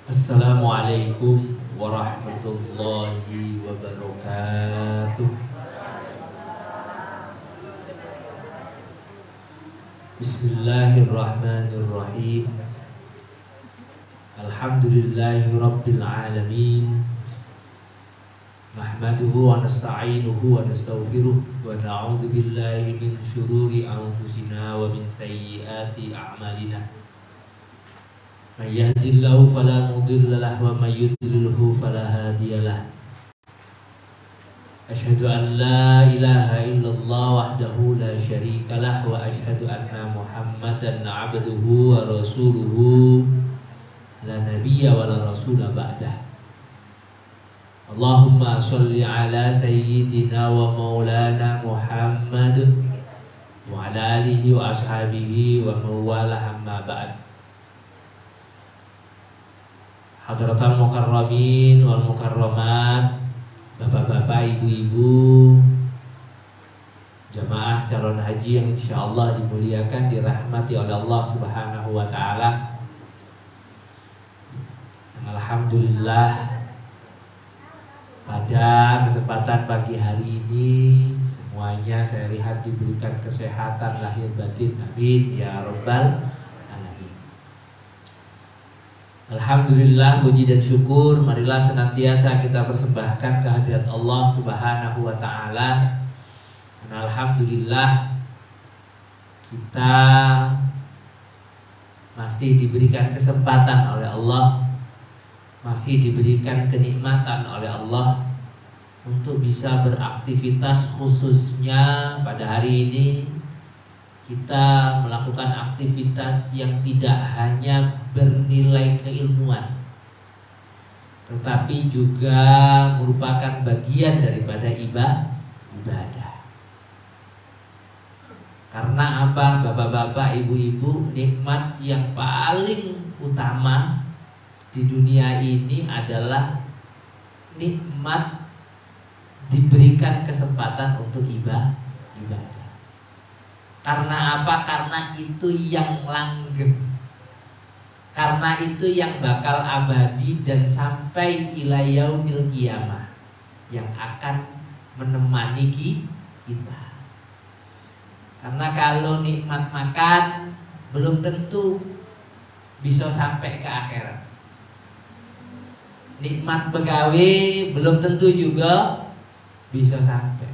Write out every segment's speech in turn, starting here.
Assalamualaikum warahmatullahi wabarakatuh. Bismillahirrahmanirrahim. Alhamdulillahi rabbil alamin. Nahmaduhu wa nasta'inuhu wa nastaghfiruh wa na'udzu billahi min syururi anfusina wa min sayyiati a'malina. Man yahdihillahu fala mudilla lahu wa man yudlilhu fala hadiya lahu. Asyhadu an la ilaha illallah wahdahu la syarika lah wa asyhadu anna Muhammadan 'abduhu wa rasuluhu la nabiyya wa la rasula ba'dah. Allahumma sholli ala sayyidina wa maulana Muhammad wa ala alihi wa ashabihi wa mawalah amma ba'd. Hadratal mukarramin wal mukarramat, bapak-bapak, ibu-ibu, jamaah calon haji yang insyaallah dimuliakan, dirahmati oleh Allah Subhanahu wa ta'ala. Alhamdulillah, pada kesempatan pagi hari ini semuanya saya lihat diberikan kesehatan lahir batin, amin ya rabbal alamin. Alhamdulillah, puji dan syukur marilah senantiasa kita persembahkan kehadirat Allah Subhanahu wa ta'ala. Dan alhamdulillah kita masih diberikan kesempatan oleh Allah, masih diberikan kenikmatan oleh Allah untuk bisa beraktivitas, khususnya pada hari ini kita melakukan aktivitas yang tidak hanya bernilai keilmuan, tetapi juga merupakan bagian daripada ibadah. Karena apa, bapak-bapak, ibu-ibu, nikmat yang paling utama di dunia ini adalah nikmat diberikan kesempatan untuk ibadah. Karena apa? Karena itu yang langgeng, karena itu yang bakal abadi dan sampai ila yaumil qiyamah, yang akan menemani kita. Karena kalau nikmat makan belum tentu bisa sampai ke akhirat. Nikmat begawe belum tentu juga bisa sampai.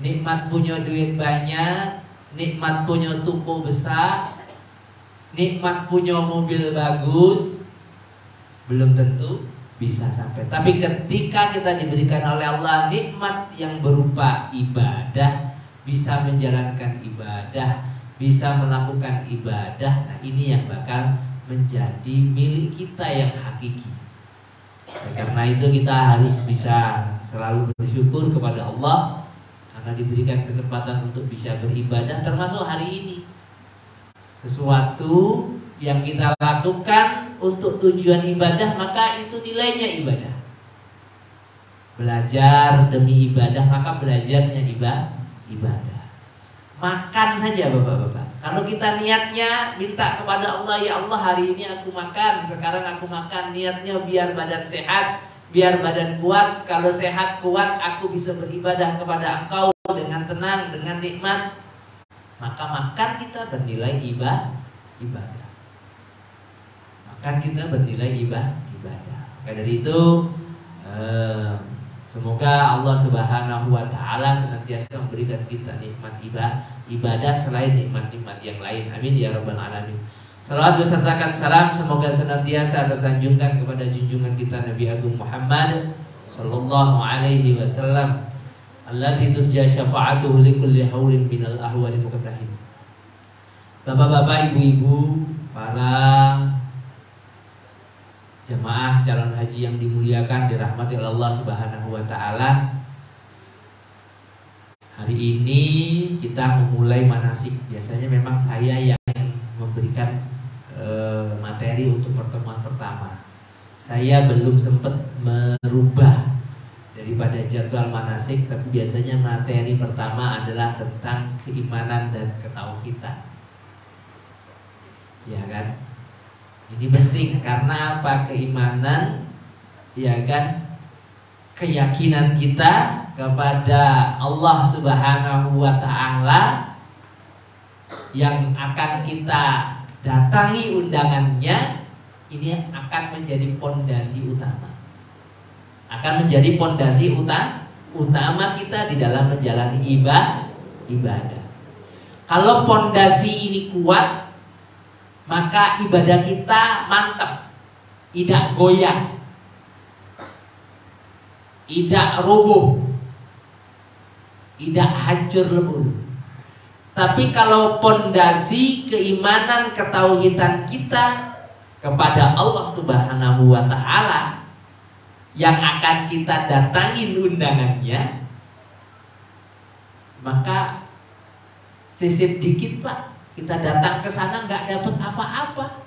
Nikmat punya duit banyak, nikmat punya toko besar, nikmat punya mobil bagus, belum tentu bisa sampai. Tapi ketika kita diberikan oleh Allah nikmat yang berupa ibadah, bisa menjalankan ibadah, bisa melakukan ibadah, nah ini yang bakal menjadi milik kita yang hakiki. Karena itu kita harus bisa selalu bersyukur kepada Allah karena diberikan kesempatan untuk bisa beribadah, termasuk hari ini. Sesuatu yang kita lakukan untuk tujuan ibadah, maka itu nilainya ibadah. Belajar demi ibadah, maka belajarnya ibadah. Makan saja bapak-bapak, kalau kita niatnya minta kepada Allah, ya Allah hari ini aku makan, sekarang aku makan, niatnya biar badan sehat, biar badan kuat. Kalau sehat kuat, aku bisa beribadah kepada Engkau dengan tenang, dengan nikmat, maka makan kita bernilai ibadah. Makan kita bernilai ibadah. Maka dari itu semoga Allah Subhanahu wa ta'ala senantiasa memberikan kita nikmat ibadah selain nikmat-nikmat yang lain, amin ya rabbal alamin. Salawat besertakan salam semoga senantiasa tersanjungkan kepada junjungan kita Nabi Agung Muhammad sallallahu alaihi wasallam, alladzi turja syafa'atuhu likulli haulin minal ahwali muqtahim. Bapak-bapak, ibu-ibu, para jemaah calon haji yang dimuliakan, dirahmati oleh Allah Subhanahu wa ta'ala. Hari ini kita memulai manasik. Biasanya memang saya yang memberikan materi untuk pertemuan pertama. Saya belum sempat merubah daripada jadwal manasik, tapi biasanya materi pertama adalah tentang keimanan dan ketauhidan. Ya kan? Ini penting karena apa? Keimanan, ya kan? Keyakinan kita kepada Allah Subhanahu wa taala yang akan kita datangi undangannya, ini akan menjadi pondasi utama. Akan menjadi pondasi utama kita di dalam menjalani ibadah. Kalau pondasi ini kuat, maka ibadah kita mantap, tidak goyah, tidak rubuh, tidak hancur lebur. Tapi kalau pondasi keimanan ketauhidan kita kepada Allah Subhanahu wa taala yang akan kita datangin undangannya, maka sisip dikit Pak, kita datang ke sana nggak dapat apa-apa,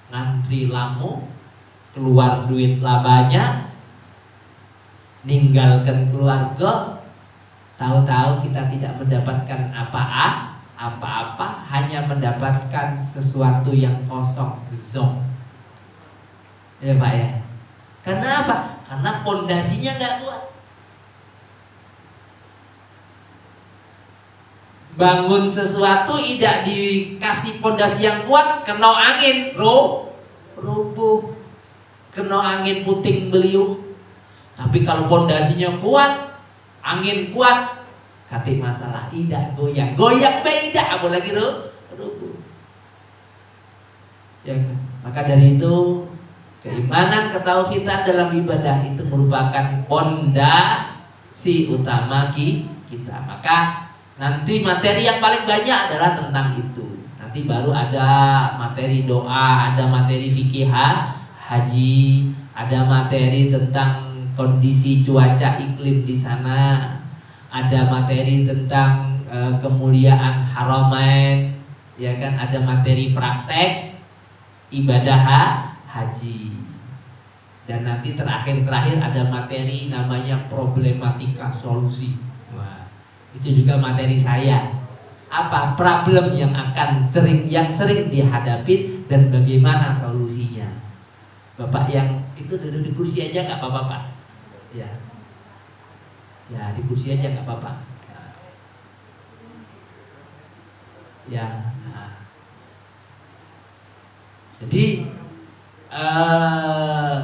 ngantri lama, keluar duit labanya, ninggalkan keluarga, tahu-tahu kita tidak mendapatkan apa-apa, hanya mendapatkan sesuatu yang kosong, zonk. Ya Pak ya. Karena apa? Karena pondasinya nggak kuat. Bangun sesuatu tidak dikasih pondasi yang kuat, kena angin, rubuh, kena angin puting beliung. Tapi kalau pondasinya kuat, angin kuat, kati masalah tidak goyang beda, apalagi rubuh. Ya kan? Maka dari itu keimanan ketauhidan dalam ibadah itu merupakan pondasi utama kita. Maka nanti materi yang paling banyak adalah tentang itu. Nanti baru ada materi doa, ada materi fikih haji, ada materi tentang kondisi cuaca iklim di sana, ada materi tentang kemuliaan haramain, ya kan, ada materi praktek ibadah haji, dan nanti terakhir ada materi namanya problematika solusi. Wah, itu juga materi saya. Apa problem yang sering dihadapi dan bagaimana solusinya. Bapak yang itu duduk di kursi aja nggak apa-apa Pak. Ya di kursi aja nggak apa-apa. Ya. Nah. Jadi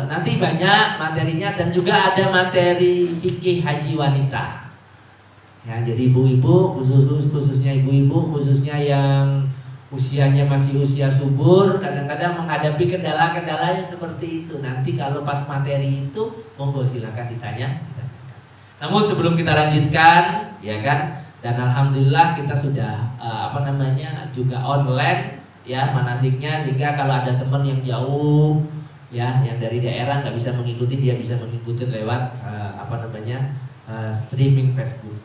nanti banyak materinya, dan juga ada materi fikih haji wanita. Ya, jadi ibu-ibu, khususnya ibu-ibu, khususnya yang usianya masih usia subur, kadang-kadang menghadapi kendala-kendalanya seperti itu. Nanti kalau pas materi itu, monggo silakan ditanya. Namun sebelum kita lanjutkan, ya kan, dan alhamdulillah kita sudah juga online ya manasiknya, sehingga kalau ada teman yang jauh ya, yang dari daerah nggak bisa mengikuti, dia bisa mengikuti lewat streaming Facebook.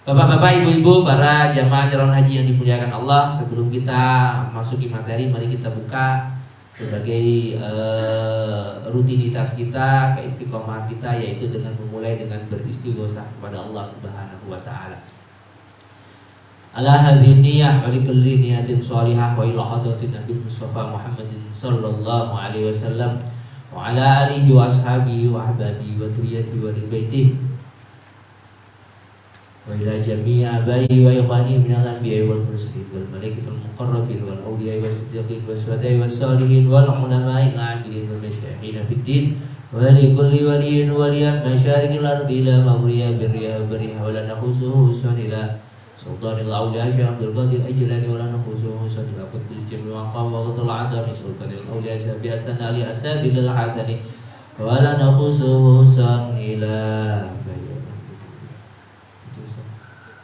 Bapak-bapak, ibu-ibu, para jamaah calon haji yang dimuliakan Allah, sebelum kita masuki materi, mari kita buka sebagai rutinitas kita, keistiqomahan kita, yaitu dengan memulai dengan beristighosah kepada Allah Subhanahu wa taala. Ala hadhihi niyyah wa likulli niyatin shalihah wa ila hadratin Nabi Mustafa Muhammadin sallallahu alaihi wasallam wa ala alihi wa ashabihi wa ahbabihi wa dhurriyyatihi wa baitihi wa ila jami'i abai wa ikhwani minal anbiya'i wal mursalin wal malaikatil muqarrabin wal awliya'i was siddiqin was syuhada'i was shalihin wal ulama'i al-'amilin wal masyayikhin fid din wa li kulli waliyyin waliyan masyarikil ardi ila maghriya birriha birriha wa la nakhusuhu sunila sultan al-awliya Syekh Abdul Qadir Ajlani wa la nakhusuhu sunila qutbil jami' wa qam wa qatul adami sultan al-awliya Syabi Hasan Ali Asadil al-Hasani wa la nakhusuhu sunila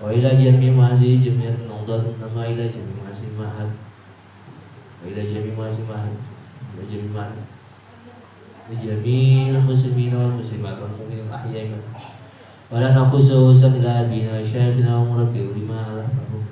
wa ila jami' ma'asi jami' an-nawdat nama ila jami' ma'asi ma'had wa ila jami' ma'asi ma'had wa jami' ma'had wa jami' al-muslimin wal muslimat wal mu'minin al-ahya'i wa la nakhusuhu ila bina syekhina wa murabbi lima alahum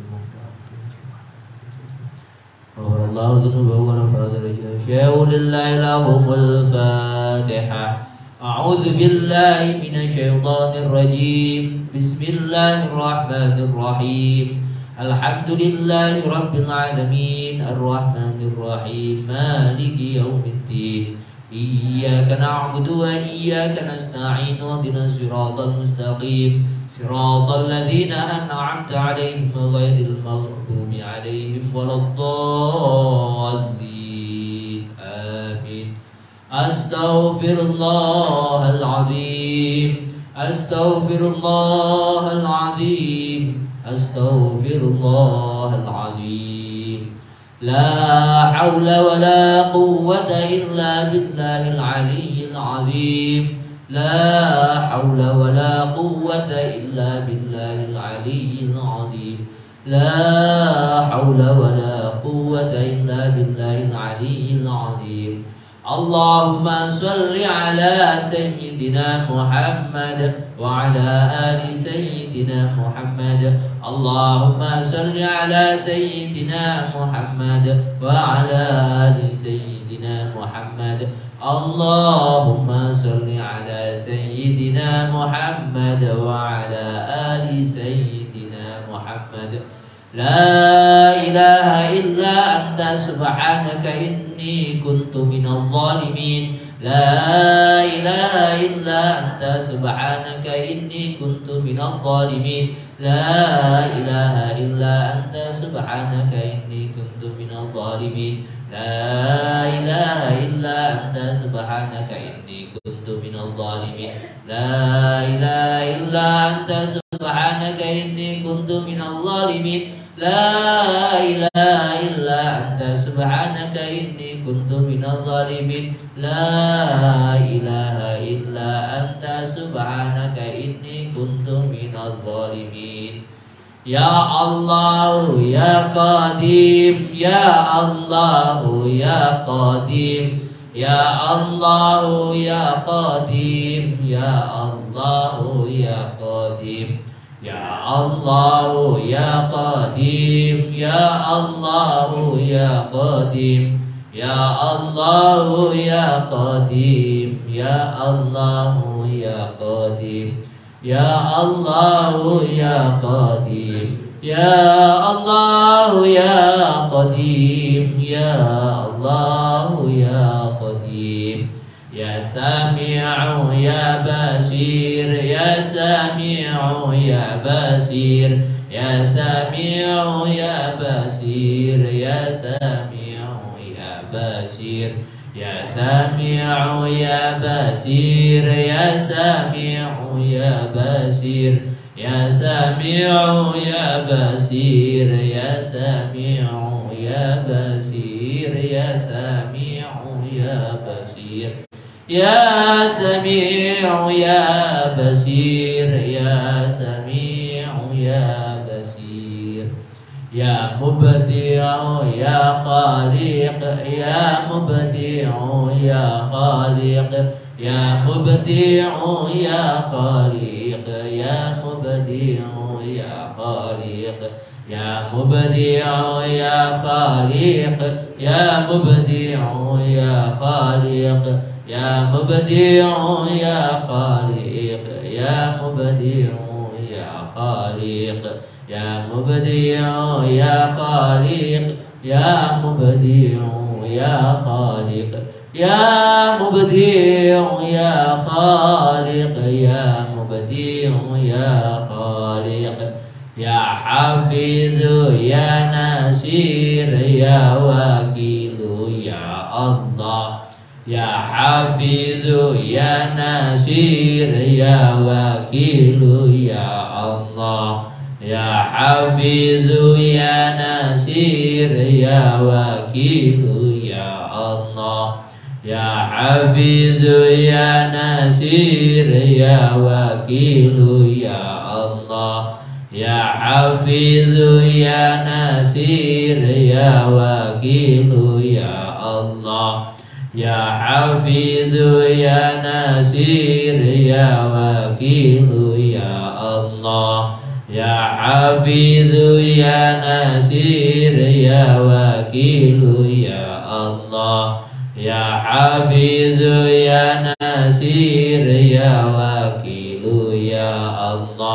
wa wallahu dhunubahu wa nafara darajah syai'u lillahi lahumul fatihah. A'udzu billahi minasy syaithanir rajim. Bismillahirrahmanirrahim. Alhamdulillahi Rabbil Alamin, Ar-Rahmanir Rahim, Maliki Yawmiddin. Iyyaka na'budu wa iyyaka nasta'in, ihdinas siratal mustaqim, siratal ladzina an'amta 'alaihim ghairil maghdubi 'alaihim waladdallin. Amin. Astaghfirullahal azim, astaghfirullahal azim, astaghfirullahal azim. La haula wa la quwwata illa billahil aliyyil azim. La haula wa la quwwata illa billahil aliyyil azim. La haula wa la quwwata illa billahil aliyyil azim. Allahumma salli ala sayyidina Muhammad wa ala ali sayyidina Muhammad. Allahumma salli ala sayyidina Muhammad wa ala ali sayyidina Muhammad. Allahumma salli ala sayyidina Muhammad wa ala ali sayyidina Muhammad. La ilaha illa anta subhanaka inni kuntu minal zalimin. La ilaha illa anta subhanaka inni kuntu minal zalimin. La ilaha illa anta subhanaka inni kuntu minal zalimin. La ilaha illa anta subhanaka inni kuntu minal zalimin. La ilaha illa anta subhanaka inni kuntu minal zalimin. La ilaha illa anta subhanaka inni kuntu minal zalimin. La ilaha illa anta subhanaka inni kuntu minal zalimin. Ya Allah ya Qadim, ya Allah ya Qadim, ya Allah ya Qadim, ya Allah ya Qadim. Ya Allah ya Qadim, ya Allah ya Qadim, ya Allah ya Qadim, ya Allah ya Qadim, ya Allah ya Qadim, ya Allah ya Qadim, ya Allah ya Qadim. Ya Sami'u ya Basir, ya Sami'u ya Basir, ya Sami'u ya Basir, ya Sami'u ya Basir, ya Sami'u ya Basir, ya Sami'u ya Basir, ya Sami'u ya Basir, ya Sami'u ya Basir, ya Sami'u ya Basir. Ya Sami'u ya Basir, ya Sami'u ya Basir. Ya Mubdi'u ya Khaliq, ya Mubdi'u ya Khaliq, ya Mubdi'u ya Khaliq, ya Mubdi'u ya Khaliq, ya Mubdi'u ya Khaliq, ya Mubdi'u ya Khaliq, ya Mubdi'u ya Khaliq, ya Mubdi'u ya Khaliq, ya Mubdi'u ya Khaliq, ya Mubdi'u ya Khaliq, ya Mubdi'u ya Khaliq, ya Mubdi'u ya Khaliq. Ya Hafizu ya Nasir, ya Wakilu ya Allah. Ya Hafizu ya Nasir, ya Wakilu ya Allah. Ya Hafizu ya Nasir, ya Wakilu ya Allah. Ya Hafizu ya Nasir, ya Wakilu ya Allah. Ya Hafizu ya Nasir, ya Wakilu ya Allah. Ya Hafizu ya Nasir, ya Wakilu ya Allah. Ya Hafizu ya Nasir, ya Wakilu ya Allah. Ya Hafizu ya Nasir, ya Wakilu ya Allah.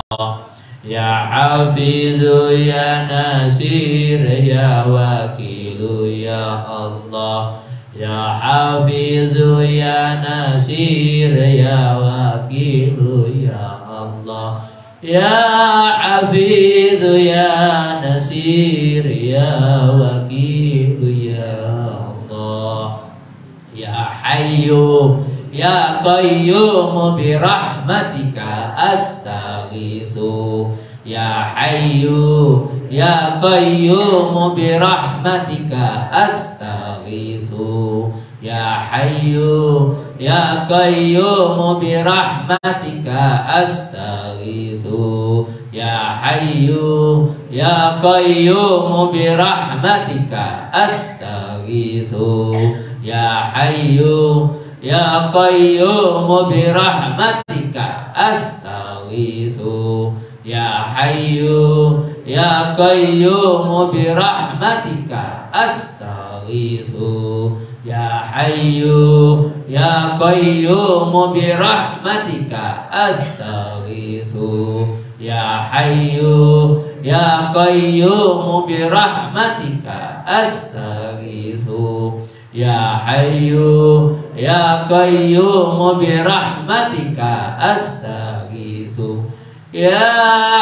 Ya Hafizu ya Nasir ya Wakilu ya Allah. Ya Hafizu ya Nasir ya Wakilu ya Allah. Ya Hafizu ya Nasir ya Wakilu ya Allah. Ya Hayyu ya Qayyum bi rahmatika astaghitsu. Ya Hayyu ya Qayyum bi rahmatika astaghitsu. Ya Hayyu ya Qayyum bi rahmatika astaghitsu. Ya Hayyu ya Qayyum bi rahmatika astaghitsu. Ya Hayyu ya Qayyum bi rahmatika astaghitsu. Ya Hayyu ya Qayyum bi rahmatika astaghitsu. Ya Hayyu ya Qayyum bi rahmatika astaghitsu. Ya Hayyu ya Qayyum bi rahmatika astaghitsu. Ya Hayyu ya Qayyum bi rahmatika astaghitsu. Ya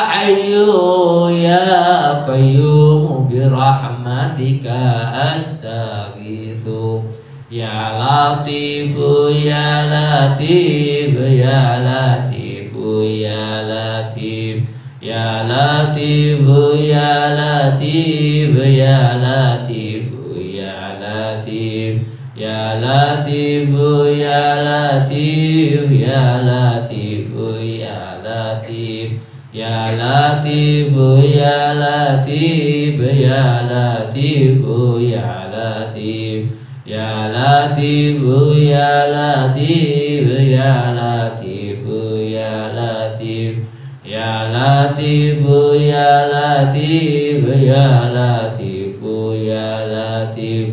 Hayyu ya Qayyum bi rahmatika astaghitsu. Ya Latifu ya Latif ya Latifu ya Latif. Ya Latifu ya Latif ya Latifu ya Latif. Ya Latifu ya Latif ya Latifu ya Latif. Ya Latifu ya Latif ya Latifu ya Latif. Ya Latifu ya Latif ya Latifu ya Latif. Ya Latifu ya Latif ya Latifu ya Latif.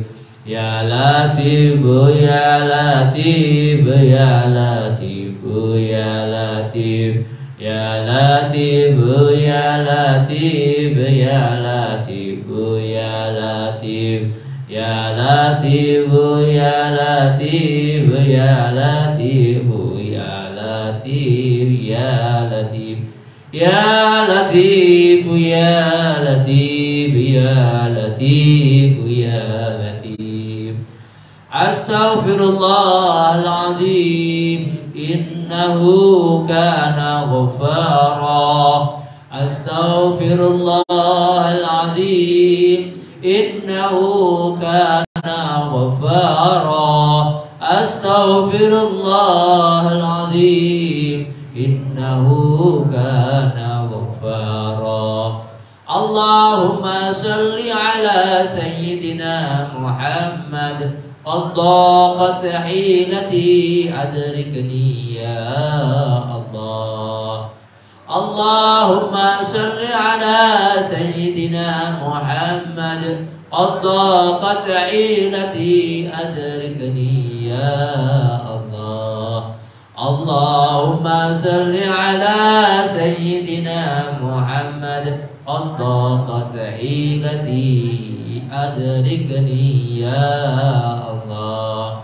Ya Latifu ya Latif ya Latifu ya Latif. Ya Latifu ya Latif ya Latifu ya Latif. Ya Latifu ya Latif ya Latifu ya Latif ya Latif. Ya Latifu ya Latif ya Latifu ya Latif. Astaghfirullahaladzim, innahu kana ghaffara. Astaghfirullahaladzim, innahu kana ghaffara. Astaghfirullahaladzim, innahu kana ghaffara. Allahumma salli ala sayyidina Muhammad. Qad daqat hilati adrikni ya Allah. Allahumma salli ala sayyidina Muhammad. Qad daqat hilati adrikni ya Allah. Allahumma salli ala sayyidina Muhammad. Qad daqat hilati adrikni ya Allah.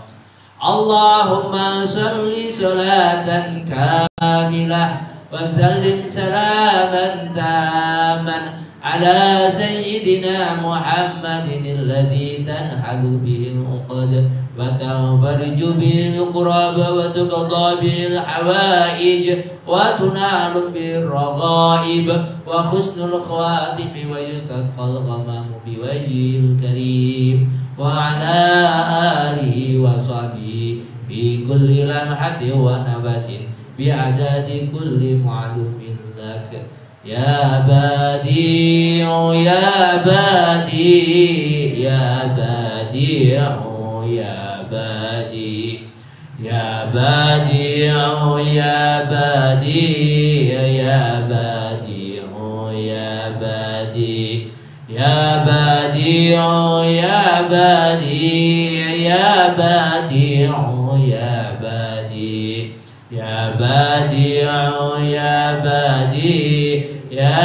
Allahumma salli salatan kamilah wa sallim salaman taman ala sayyidina Muhammadin alladhi tanhalu bihi al-uqad wa tanfariju bihi al-qurab wa tuqda bihi al-hawaij wa tunalu bihi al-raghaib wa husnul khatim wa yustasqal ghamamu bi wajhil karim wa ala alihi wa sahbihi fi kulli lamhatin wa nabasin bi adadi kulli ma'lumin lak. Ya Badi'u ya Badi' ya Badi'u ya Badi' ya Badi'u ya Badi' ya Badi'u ya Badi' ya Badi'u ya Badi' ya Badi'u ya Badi' ya Badi'u ya Badi' ya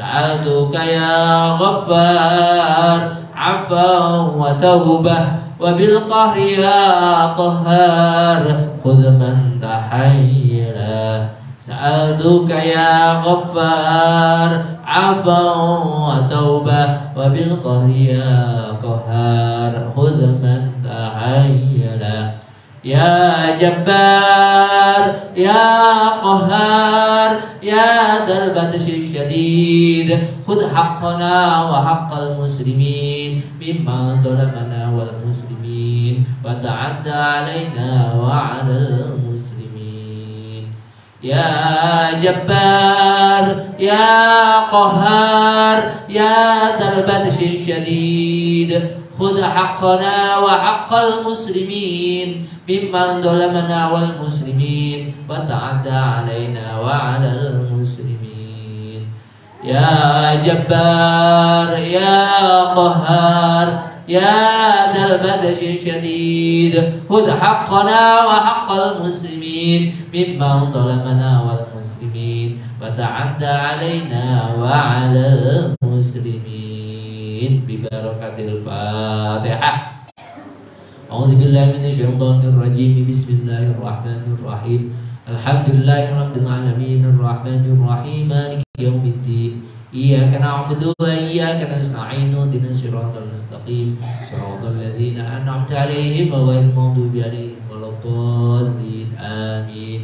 سألتك يا غفار عفوا وتوبة وبالقهر يا قهار خذ من تحيلا سألتك يا غفار عفوا وتوبة وبالقهر يا قهار خذ من تحيلا يا جبار يا قهار يا ذا البطش الشديد خذ حقنا وحق المسلمين ممن ظلمنا والمسلمين وتعدى علينا وعلى المسلمين يا جبار يا قهار يا ذا البطش الشديد خذ حقنا وحق المسلمين ممن ظلمنا والمسلمين وتعدى علينا وعلى المسلمين يا جبار يا قهار يا ذا البطش الشديد خذ حقنا وحق المسلمين ممن ظلمنا والمسلمين وتعدى علينا وعلى المسلمين ببركة الفاتحة. أعوذ بالله من الشيطان الرجيم. بسم الله الرحمن الرحيم. الحمد لله رب العالمين الرحمن الرحيم مالك يوم الدين إياك نعبد وإياك نستعين اهدنا الصراط المستقيم صراط الذين أنعمت عليهم غير المغضوب عليهم ولا الضالين آمين.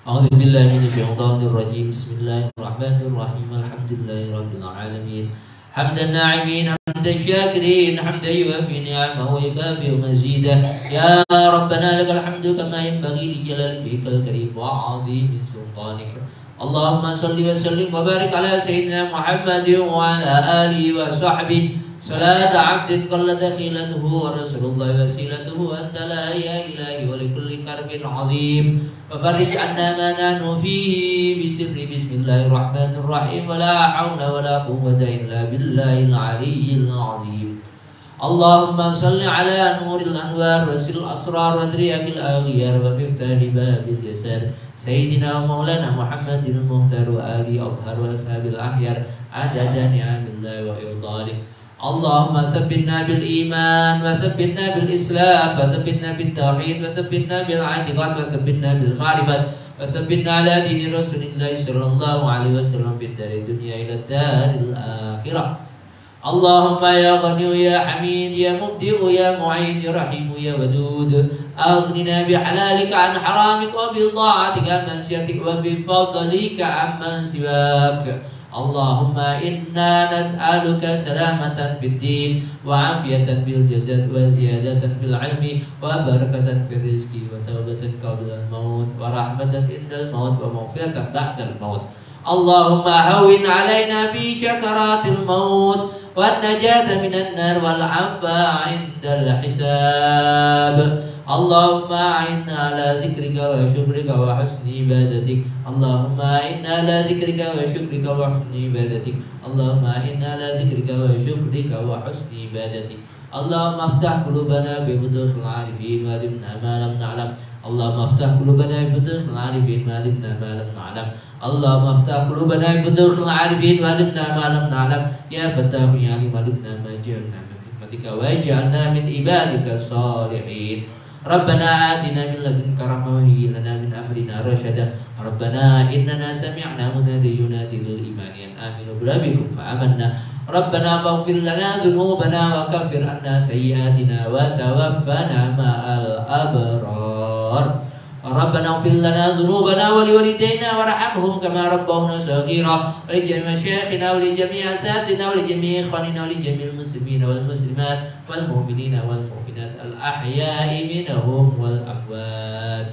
أعوذ بالله من الشيطان الرجيم. بسم الله الرحمن الرحيم. الحمد لله رب العالمين حمد الناعمين حمد الشاكرين حمدا يوافي نعمه ويكافئ مزيدا يا ربنا لك الحمد كما ينبغي لجلال وجهك الكريم وعظيم سلطانك. اللهم صل وسلم وبارك على سيدنا محمد وعلى آله وصحبه صلاة عبد قل دخيلته ورسول الله وسيلته أنت لا يا إلهي ولكل كرب عظيم وفرج عنا ما نحن فيه بسر بسم الله الرحمن الرحيم ولا حول ولا قوة إلا بالله العلي العظيم. اللهم صل على نور الأنوار وسر الأسرار وترياق الأغيار ومفتاح باب اليسار سيدنا ومولانا محمد المختار وآله أطهر وأصحاب الأحيار عدد نعم الله وإفضاله. اللهم ثبتنا بالإيمان وثبتنا بالإسلام وثبتنا بالتوحيد وثبتنا بالاعتقاد وثبتنا بالمعرفة وثبتنا على دين رسول الله صلى الله عليه وسلم بالدار الدنيا إلى الدار الآخرة. اللهم يا غني يا حميد يا مبدئ يا معين يا رحيم يا ودود أغننا بحلالك عن حرامك وبطاعتك عن معصيتك وبفضلك عمن سواك. اللهم إنا نسألك سلامة في الدين وعافية في الجسد وزيادة في العلم وبركة في الرزق وتوبة قبل الموت ورحمة عند الموت ومغفرة بعد الموت. اللهم هون علينا في شكرات الموت والنجاة من النار والعفو عند الحساب. اللهم أعنا على ذكرك وشكرك وحسن عبادتك. اللهم أعنا على ذكرك وشكرك وحسن عبادتك. اللهم أعنا على ذكرك وشكرك وحسن عبادتك. اللهم افتح قلوبنا بفتوح العارفين وعلمنا ما لم نعلم. اللهم افتح قلوبنا بفتوح العارفين وعلمنا ما لم نعلم. اللهم افتح قلوبنا بفتوح العارفين وعلمنا ما لم نعلم. يا فتاح يا عليم علمنا ما جهلنا من حكمتك واجعلنا من عبادك الصالحين. ربنا آتنا من لدنك رحمة وهيئ لنا من أمرنا رشدا. ربنا إننا سمعنا منادي ينادي للإيمان أن آمنوا بربكم فآمنا. ربنا فاغفر لنا ذنوبنا وكفر عنا سيئاتنا وتوفنا مع الأبرار. ربنا اغفر لنا ذنوبنا ولوالدينا وارحمهم كما ربونا صغيرا ولجميع مشايخنا ولجميع أساتذتنا ولجميع إخواننا ولجميع المسلمين والمسلمات والمؤمنين والمؤمنات الأحياء منهم والأموات.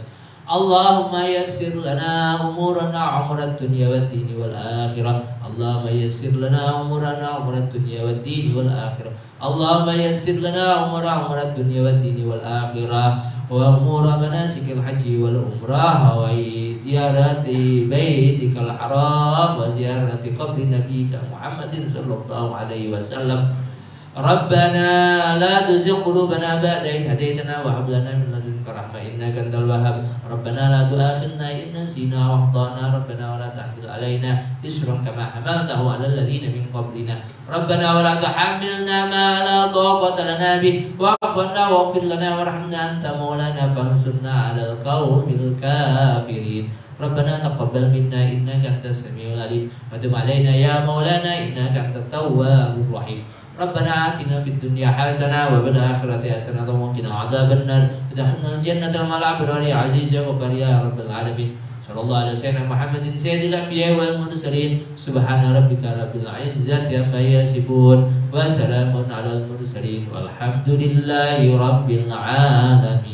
اللهم يسر لنا أمورنا عمر الدنيا والدين والآخرة. اللهم يسر لنا أمورنا عمر الدنيا والدين والآخرة. اللهم يسر لنا عمر الدنيا والدين والآخرة وأمور مناسك الحج والعمرة وزيارة بيتك الحرام وزيارة قبر نبيك محمد صلى الله عليه وسلم. ربنا لا تزغ قلوبنا بعد إذ هديتنا وهب لنا من لدنك لدنك رحمة إنك أنت الوهاب ربنا لا تؤاخذنا إن نسينا وأخطأنا ربنا ولا تحمل علينا إصرا كما حملته على الذين من قبلنا ربنا ولا تحملنا ما لا طاقة لنا به واعف عنا واغفر لنا وارحمنا أنت مولانا فانصرنا على القوم الكافرين ربنا تقبل منا إنك أنت السميع العليم وتب علينا يا مولانا إنك أنت التواب الرحيم ربنا آتنا في الدنيا حسنة وفي الآخرة حسنة وقنا عذاب النار ادخلنا الجنة مع الأبرار يا عزيز يا غفار يا رب العالمين صلى الله على سيدنا محمد سيد الأنبياء والمرسلين سبحان ربك رب العزة عما يصفون وسلام على المرسلين والحمد لله رب العالمين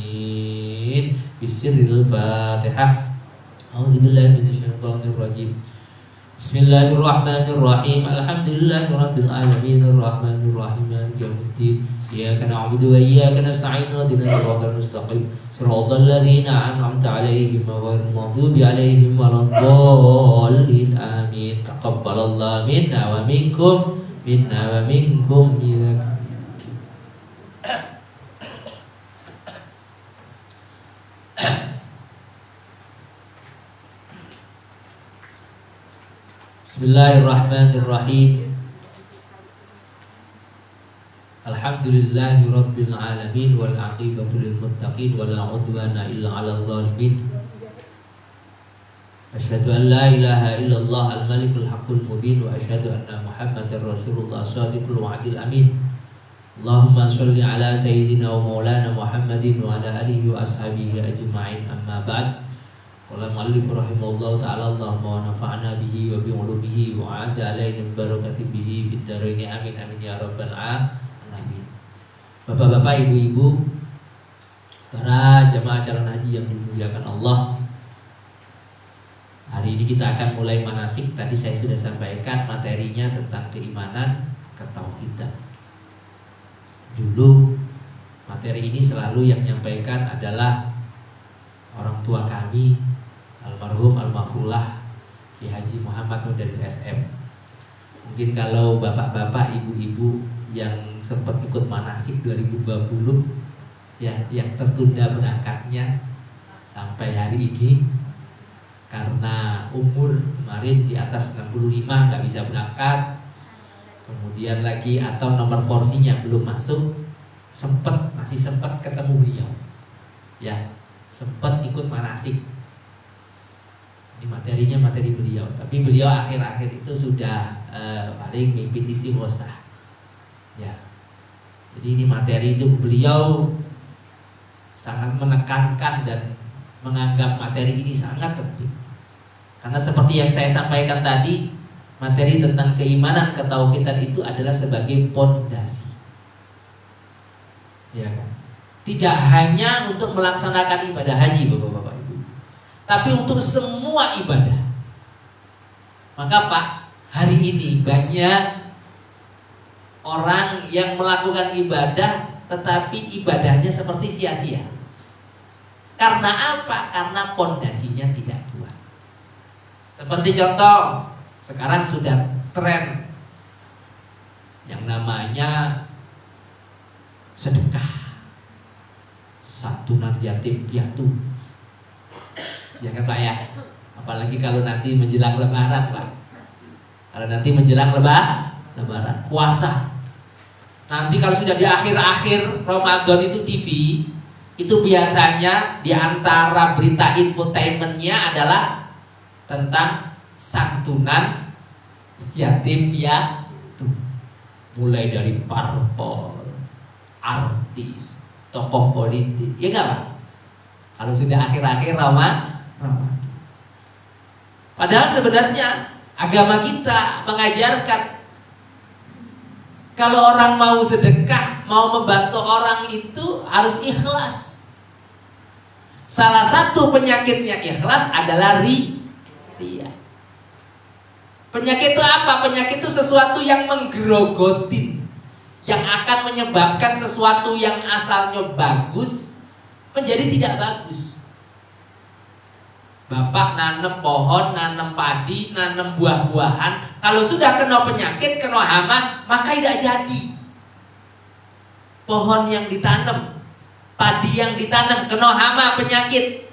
بسر الفاتحة أعوذ بالله من الشيطان الرجيم بسم الله الرحمن الرحيم الحمد لله رب العالمين الرحمن الرحيم مالك يوم الدين إياك نعبد وإياك نستعين اهدنا الصراط المستقيم صراط الذين أنعمت عليهم غير المغضوب عليهم ولا الضالين آمين تقبل الله منا ومنكم Bismillahirrahmanirrahim. Alhamdulillahi rabbil alamin wal aqibatu lil muttaqin wala udwana illa 'alal zalimin. Asyhadu an la ilaha illallah al malikul haqqul mubin wa asyhadu anna Muhammadar rasulullah shadiqul wa'dil amin. Allahumma shalli ala sayyidina wa maulana Muhammadin wa ala alihi wa ashabihi ajma'in amma ba'd. Qala al-mu'allif rahimahullahu ta'ala Allahumma wa nafa'na bihi wa bi'ulumihi wa 'ada alaina barakati bihi fid dharain amin amin ya rabbal alamin. Bapak-bapak, ibu-ibu, para jamaah calon haji yang dimuliakan Allah, hari ini kita akan mulai manasik. Tadi saya sudah sampaikan materinya tentang keimanan, ketauhidan. Dulu materi ini selalu yang menyampaikan adalah orang tua kami, almarhum almarhumah Ki Haji Muhammad Mudarris SM. Mungkin kalau bapak-bapak, ibu-ibu yang sempat ikut manasik 2020 ya, yang tertunda berangkatnya sampai hari ini karena umur kemarin di atas 65 nggak bisa berangkat, kemudian lagi atau nomor porsinya belum masuk, masih sempat ketemu beliau ya, sempat ikut manasik. Ini materinya materi beliau, tapi beliau akhir-akhir itu sudah paling mimpin istighosah ya. Jadi ini materi itu beliau sangat menekankan dan menganggap materi ini sangat penting, karena seperti yang saya sampaikan tadi, materi tentang keimanan, ketauhidan itu adalah sebagai pondasi ya kan? Tidak hanya untuk melaksanakan ibadah haji bapak-bapak ibu, tapi untuk semua ibadah. Maka Pak, hari ini banyak orang yang melakukan ibadah tetapi ibadahnya seperti sia-sia. Karena apa? Karena pondasinya tidak kuat. Seperti contoh, sekarang sudah tren yang namanya sedekah, santunan yatim piatu, ya kan Pak ya. Apalagi kalau nanti menjelang lebaran Pak. Kalau nanti menjelang lebaran, puasa. Nanti kalau sudah di akhir-akhir Ramadan itu TV, itu biasanya di antara berita infotainmentnya adalah tentang santunan yatim piatu. Mulai dari parpol, artis, tokoh politik, ya enggak Pak? Kalau sudah akhir-akhir Ramadan. Padahal sebenarnya agama kita mengajarkan kalau orang mau sedekah, mau membantu orang itu harus ikhlas. Salah satu penyakitnya ikhlas adalah riya. Penyakit itu apa? Penyakit itu sesuatu yang menggerogotin, yang akan menyebabkan sesuatu yang asalnya bagus menjadi tidak bagus. Bapak nanam pohon, nanam padi, nanam buah-buahan, kalau sudah kena penyakit, kena hama, maka tidak jadi pohon yang ditanam. Padi yang ditanam kena hama penyakit,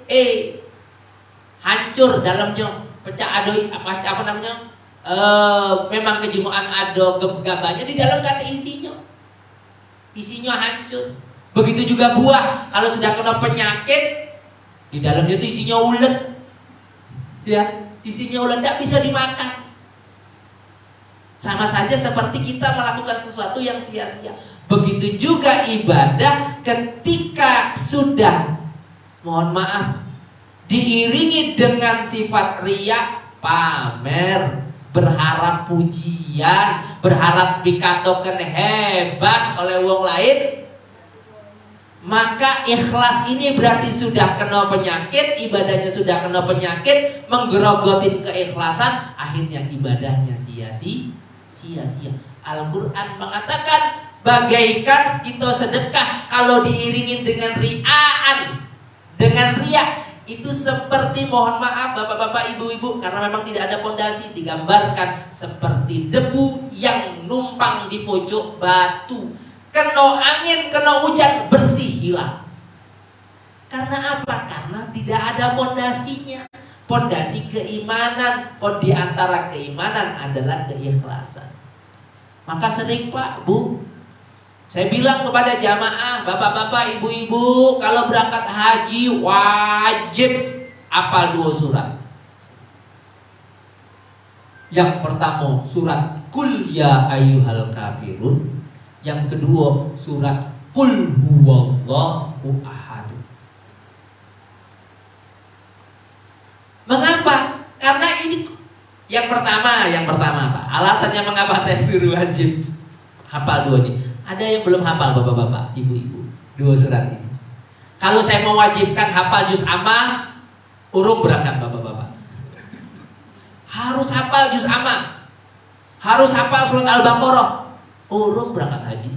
hancur dalamnya, pecah adoi apa namanya? Memang kejemuan ado gabahnya di dalam kata isinya hancur. Begitu juga buah, kalau sudah kena penyakit di dalamnya itu isinya ulet, ya, isinya ulet, tidak bisa dimakan. Sama saja seperti kita melakukan sesuatu yang sia-sia. Begitu juga ibadah ketika sudah, mohon maaf, diiringi dengan sifat riya, pamer, berharap pujian, berharap dikatakan hebat oleh wong lain, maka ikhlas ini berarti sudah kena penyakit, ibadahnya sudah kena penyakit, menggerogotin keikhlasan, akhirnya ibadahnya sia-sia. Al-Quran mengatakan bagaikan kita sedekah kalau diiringin dengan riaan, dengan riak, itu seperti, mohon maaf bapak-bapak, ibu-ibu, karena memang tidak ada pondasi, digambarkan seperti debu yang numpang di pojok batu, kena angin, kena hujan, bersih, hilang. Karena apa? Karena tidak ada pondasinya. Pondasi keimanan, di antara keimanan adalah keikhlasan. Maka sering Pak, Bu, saya bilang kepada jamaah, bapak-bapak, ibu-ibu, kalau berangkat haji wajib hafal 2 surat. Yang pertama surat Qul ya ayyuhal kafirun, yang kedua surat Qul huwallahu ahad. Mengapa? Karena ini yang pertama Pak, alasannya mengapa saya suruh wajib hafal 2 ini. Ada yang belum hafal bapak-bapak, ibu-ibu, 2 surat ini. Kalau saya mewajibkan hafal juz amma, urung berangkat bapak-bapak. Harus hafal juz amma, harus hafal surat Al-Baqarah, urung berangkat haji.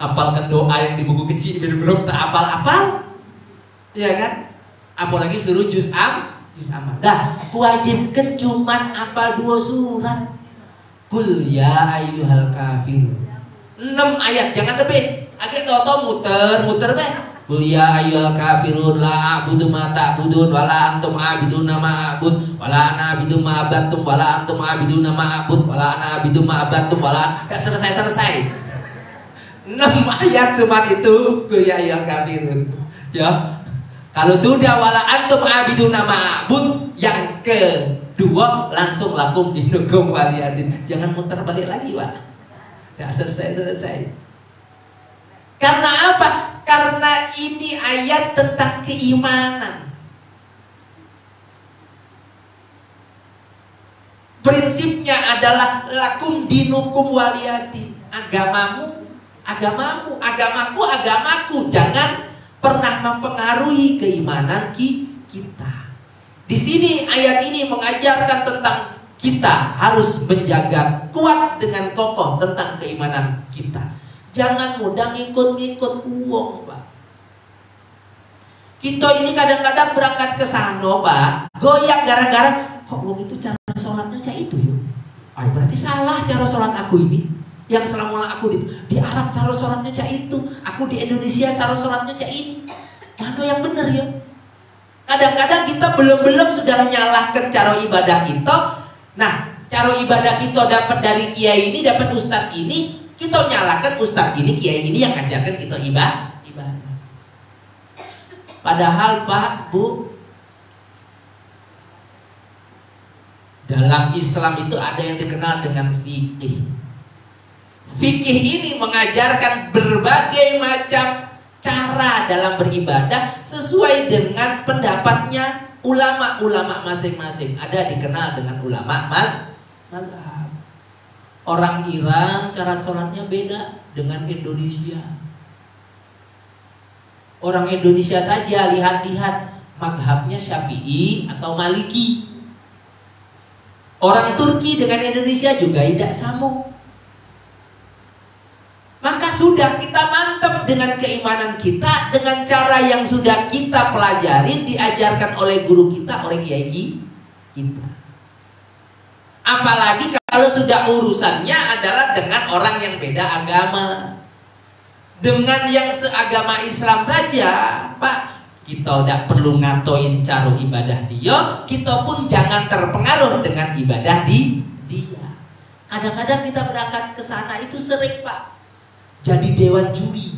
Ngapalkan doa yang di buku kecil belum tak hafal-hafal, ya kan? Apalagi suruh juz amma. Dah, kuwajibkan cuman hafal 2 surat. Qul ya ayyuhal kafirun, 6 ayat, jangan lebih. Agak toto muter deh. Qul ya ayyuhal kafirun la a'budu ma ta'budun wala antum a'biduna ma a'bud wala ana a'budu ma abattum wala antum a'biduna ma a'bud wala ana a'budu ma abattum wala. Enggak selesai. 6 ayat cuma itu, qul ya ayyuhal kafirun. Ya. Kalau sudah wala antum a'biduna ma a'bud, yang kedua langsung lakum dinukum waliyadin. Jangan muter balik lagi, Pak. Tidak selesai. Karena apa? Karena ini ayat tentang keimanan. Prinsipnya adalah lakum dinukum waliyadin. Agamaku. Jangan pernah mempengaruhi keimanan kita. Di sini ayat ini mengajarkan tentang kita harus menjaga kuat dengan kokoh tentang keimanan kita. Jangan mudah ngikut uang, Pak. Kita ini kadang-kadang berangkat ke sana, Pak, goyang gara-gara kok uang itu cara sholatnya cak itu yuk. Berarti salah cara sholat aku ini. Yang selama aku di Arab cara sholatnya cak itu, aku di Indonesia cara sholatnya cak ini. Mana yang benar ya? Kadang-kadang kita belum sudah menyalahkan cara ibadah kita. Nah, cara ibadah kita dapat dari kiai ini, dapat ustadz ini, kita nyalahkan ustadz ini, kiai ini yang ajarkan kita ibadah. Padahal Pak, Bu, dalam Islam itu ada yang dikenal dengan fikih. Fikih ini mengajarkan berbagai macam cara dalam beribadah sesuai dengan pendapatnya ulama-ulama masing-masing. Ada dikenal dengan ulama mazhab. Orang Iran cara sholatnya beda dengan Indonesia. Orang Indonesia saja lihat-lihat mazhabnya Syafi'i atau Maliki. Orang Turki dengan Indonesia juga tidak sama. Maka sudah kita mantap dengan keimanan kita, dengan cara yang sudah kita pelajarin, diajarkan oleh guru kita, oleh kiai kita. Apalagi kalau sudah urusannya adalah dengan orang yang beda agama. Dengan yang seagama Islam saja, Pak, kita tidak perlu ngatoin cara ibadah dia, kita pun jangan terpengaruh dengan ibadah dia. Kadang-kadang kita berangkat ke sana itu sering, Pak, jadi dewan juri.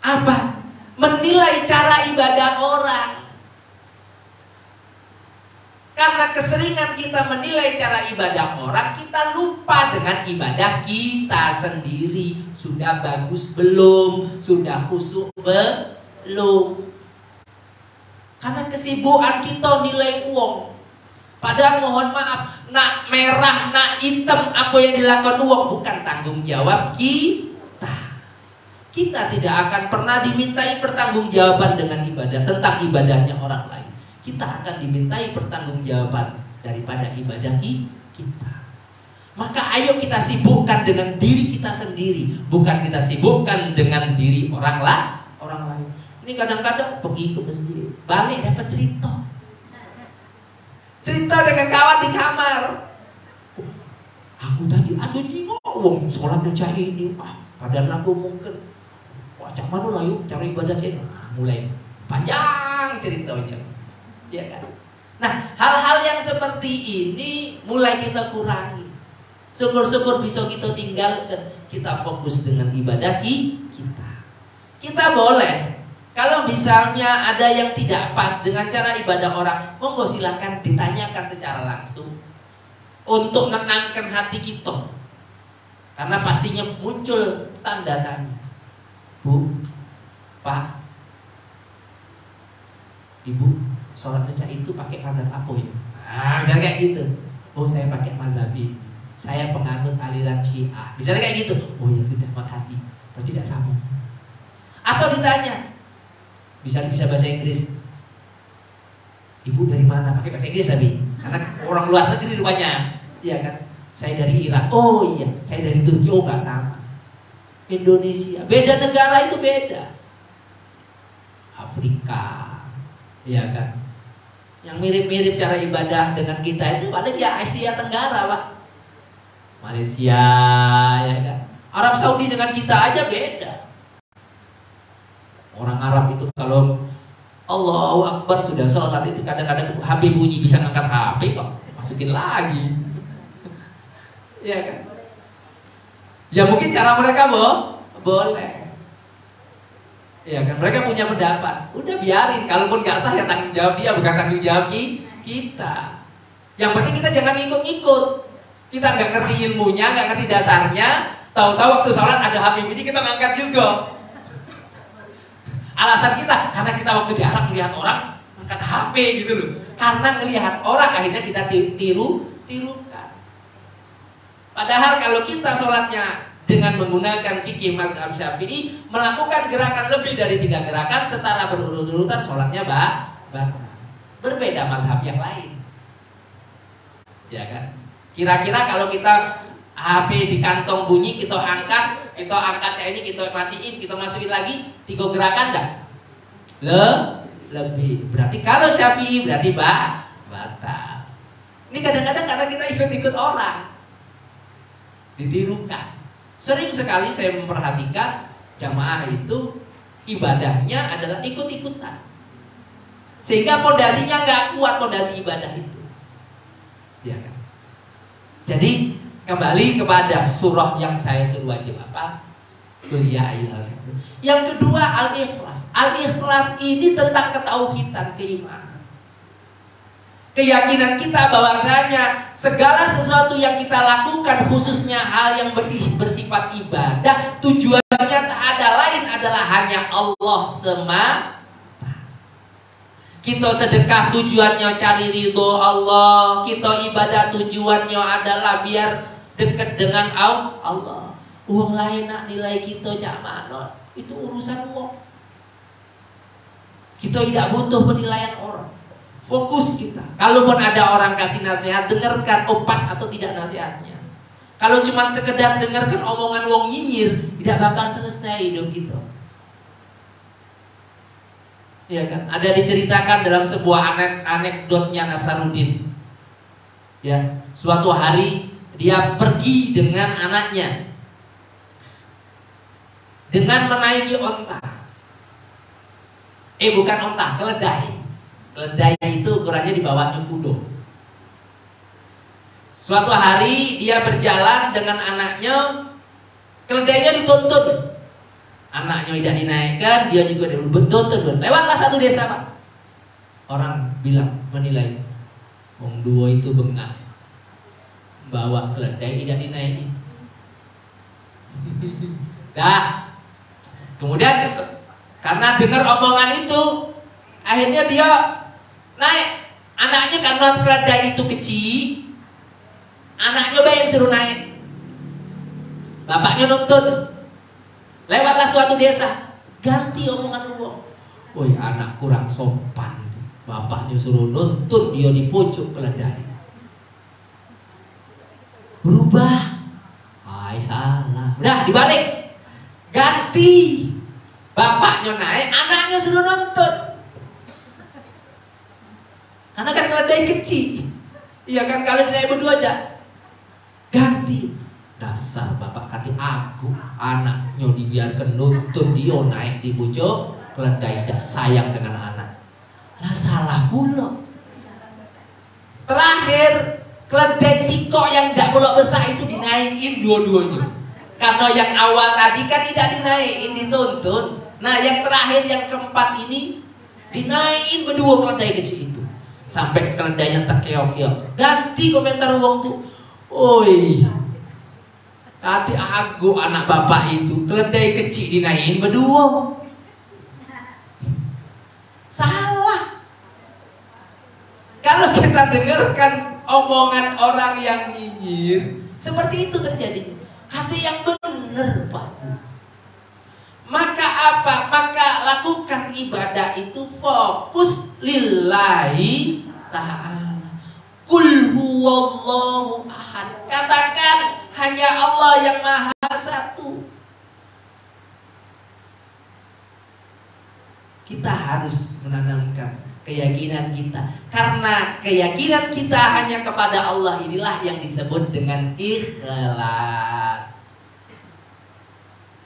Apa? Menilai cara ibadah orang. Karena keseringan kita menilai cara ibadah orang, kita lupa dengan ibadah kita sendiri. Sudah bagus belum? Sudah khusyuk belum? Karena kesibukan kita nilai uang. Padahal mohon maaf, nak merah, nak hitam, apa yang dilakukan uang bukan tanggung jawab kita. Kita tidak akan pernah dimintai pertanggungjawaban dengan ibadah tentang ibadahnya orang lain. Kita akan dimintai pertanggungjawaban daripada ibadah kita. Maka ayo kita sibukkan dengan diri kita sendiri, bukan kita sibukkan dengan diri orang lain. Ini kadang-kadang pergi ke masjid, balik dapat cerita dengan kawan di kamar. Aku tadi ada wong sholatnya cah ini, padahal aku mungkin cak mana lah yuk cara ibadah saya. Mulai panjang ceritanya. Ya kan? Nah, hal-hal yang seperti ini mulai kita kurangi. Syukur-syukur bisa kita tinggalkan. Kita fokus dengan ibadah kita. Kita boleh, kalau misalnya ada yang tidak pas dengan cara ibadah orang, monggo silakan ditanyakan secara langsung untuk menenangkan hati kita. Karena pastinya muncul tanda tanya. Bu, Pak, Ibu, sholat baca itu pakai mazhab apa ya? Nah, misalnya kayak gitu. Oh, saya pakai mazhab ini. Saya penganut aliran Syiah. Misalnya kayak gitu. Oh ya sudah, makasih. Berarti tidak sama. Atau ditanya, bisa bahasa Inggris. Ibu dari mana? Pakai bahasa Inggris tapi. Karena orang luar negeri rupanya. Iya kan? Saya dari Irak. Oh iya, saya dari Turki. Oh nggak sama. Indonesia. Beda negara itu beda. Afrika. Iya kan? Yang mirip-mirip cara ibadah dengan kita itu paling ya Asia Tenggara, Pak. Malaysia, ya kan? Arab Saudi dengan kita aja beda. Orang Arab itu kalau Allahu Akbar sudah sholat itu kadang-kadang HP bunyi bisa ngangkat HP kok, masukin lagi. Ya kan? Ya mungkin cara mereka boleh. Ya kan, mereka punya pendapat. Udah biarin, kalaupun nggak sah ya tanggung jawab dia, bukan tanggung jawab kita. Yang penting kita jangan ikut-ikut. Kita nggak ngerti ilmunya, nggak ngerti dasarnya. Tahu-tahu waktu sholat ada HP bunyi kita ngangkat juga. Alasan kita karena kita waktu di Arab melihat orang ngangkat HP gitu loh. Karena melihat orang akhirnya kita tirukan. Padahal kalau kita sholatnya dengan menggunakan fikih mazhab Syafi'i, melakukan gerakan lebih dari 3 gerakan setara berurut-urutan, sholatnya berbeda mazhab yang lain. Ya kan? Kira-kira kalau kita HP di kantong bunyi, kita angkat cah ini, kita matiin, kita masukin lagi, 3 gerakan enggak? Lebih. Berarti kalau Syafi'i berarti batal. Ini kadang-kadang karena kita ikut-ikut orang, ditirukan. Sering sekali saya memperhatikan jamaah itu ibadahnya adalah ikut-ikutan, sehingga pondasinya nggak kuat, pondasi ibadah itu. Ya kan? Jadi kembali kepada surah yang saya suruh wajib apa? Kuliah. Yang kedua al-ikhlas. Al-ikhlas ini tentang ketauhidan, keimanan. Keyakinan kita bahwasanya segala sesuatu yang kita lakukan, khususnya hal yang bersifat ibadah, tujuannya tak ada lain adalah hanya Allah semata. Kita sedekah tujuannya cari ridho Allah. Kita ibadah tujuannya adalah biar dekat dengan Allah. Uang lain nak nilai kita cak mana? Itu urusan uang. Kita tidak butuh penilaian orang. Fokus kita. Kalaupun ada orang kasih nasihat, dengarkan pas atau tidak nasihatnya. Kalau cuma sekedar dengarkan omongan wong nyinyir, tidak bakal selesai hidup kita. Ya kan? Ada diceritakan dalam sebuah anekdotnya Nasaruddin. Ya, suatu hari dia pergi dengan anaknya. dengan menaiki onta. Bukan onta, keledai. Keledai itu ukurannya di bawahnya kudo. Suatu hari dia berjalan dengan anaknya, keledainya dituntun. Anaknya tidak dinaikkan, dia juga dituntun. Lewatlah satu desa, Pak. Orang bilang, menilai, wong dua itu bengak, bawa keledai tidak dinaikin. Dah. Kemudian karena dengar omongan itu, akhirnya dia naik. Anaknya karena keledai itu kecil, anaknya yang suruh naik. Bapaknya nuntun. Lewatlah suatu desa, ganti omongan uang. Woi, anak kurang sopan itu. Bapaknya suruh nuntun, dia di pucuk keledai. Berubah. Ay, salah. Udah dibalik. Ganti. Bapaknya naik, anaknya suruh nuntun. Karena kan keledai kecil. Iya kan, kalau dinaik berdua ada. Ganti. Dasar bapak kati aku, anaknya dibiarkan nuntun, dia naik di pucuk keledai, tidak sayang dengan anak. Lah salah pula. Terakhir keledai sikok yang tidak pula besar itu dinaikin dua-duanya. Karena yang awal tadi kan tidak dinaikin, dituntun. Nah yang terakhir, yang keempat ini dinaikin berdua keledai kecil itu. Sampai keledainya terkeok-keok. Ganti komentar uang tuh. Oi, kati aku anak bapak itu, keledai kecil dinaikin berdua. Salah. Kalau kita dengarkan omongan orang yang nyinyir, seperti itu terjadi. Kata yang benar, Pak. Maka apa? Maka lakukan ibadah itu fokus lillahi ta'ala. Qul huwallahu ahad. Katakan hanya Allah yang maha satu. Kita harus menanamkan keyakinan kita, karena keyakinan kita hanya kepada Allah inilah yang disebut dengan ikhlas.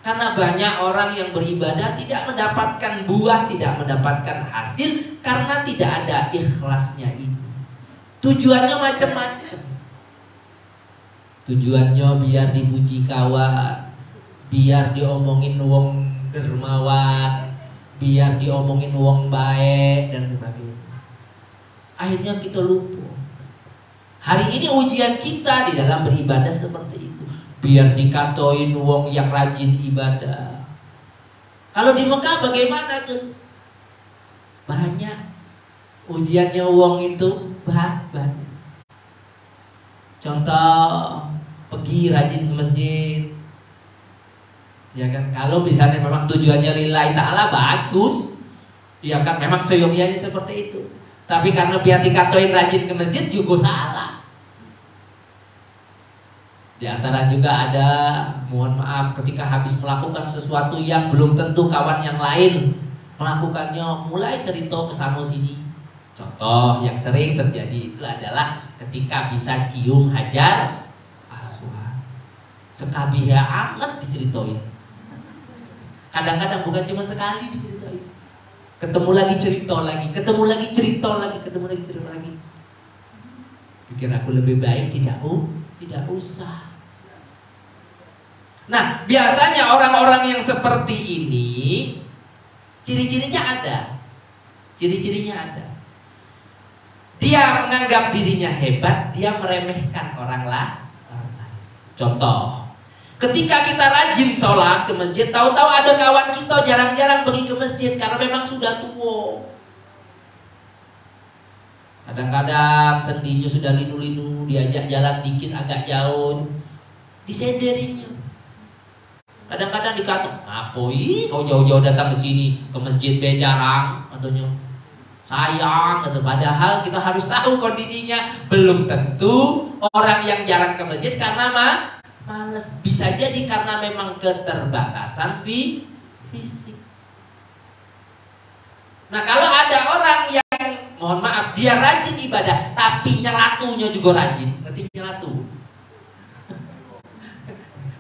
Karena banyak orang yang beribadah tidak mendapatkan buah, tidak mendapatkan hasil karena tidak ada ikhlasnya ini. Tujuannya macam-macam. Tujuannya biar dipuji kawan, biar diomongin wong dermawan, biar diomongin wong baik dan sebagainya. Akhirnya kita lupa. Hari ini ujian kita di dalam beribadah seperti itu. Biar dikatoin wong yang rajin ibadah. Kalau di Mekah bagaimana, Gus? Banyak ujiannya wong itu banyak. Contoh, pergi rajin ke masjid. Ya kan, kalau misalnya memang tujuannya lillahi ta'ala bagus. Ya kan, memang seyogyanya seperti itu. Tapi karena biar dikatoin rajin ke masjid juga salah. Di antara juga ada, mohon maaf, ketika habis melakukan sesuatu yang belum tentu kawan yang lain melakukannya, mulai cerita ke sana sini. Contoh yang sering terjadi itu adalah ketika bisa cium hajar aswad. Sekabihnya amat diceritain. Kadang-kadang bukan cuma sekali diceritain. Ketemu lagi cerita lagi, ketemu lagi cerita lagi, ketemu lagi cerita lagi. Pikir aku lebih baik tidak usah. Nah, biasanya orang-orang yang seperti ini ciri-cirinya ada. Ciri-cirinya ada. Dia menganggap dirinya hebat, dia meremehkan orang lain. Contoh, ketika kita rajin sholat ke masjid, tahu-tahu ada kawan kita jarang-jarang pergi ke masjid karena memang sudah tua. Kadang-kadang sendinya sudah linu-linu, diajak jalan dikit agak jauh, disenderinya. Kadang-kadang dikata, "Ngapoi kau jauh-jauh datang ke sini, ke masjid be jarang," katanya. Sayang, gitu. Padahal kita harus tahu kondisinya. Belum tentu orang yang jarang ke masjid karena malas. Bisa jadi karena memang keterbatasan fisik. Nah, kalau ada orang yang, mohon maaf, dia rajin ibadah tapi nyelatunya juga rajin. Ngerti nyelatu?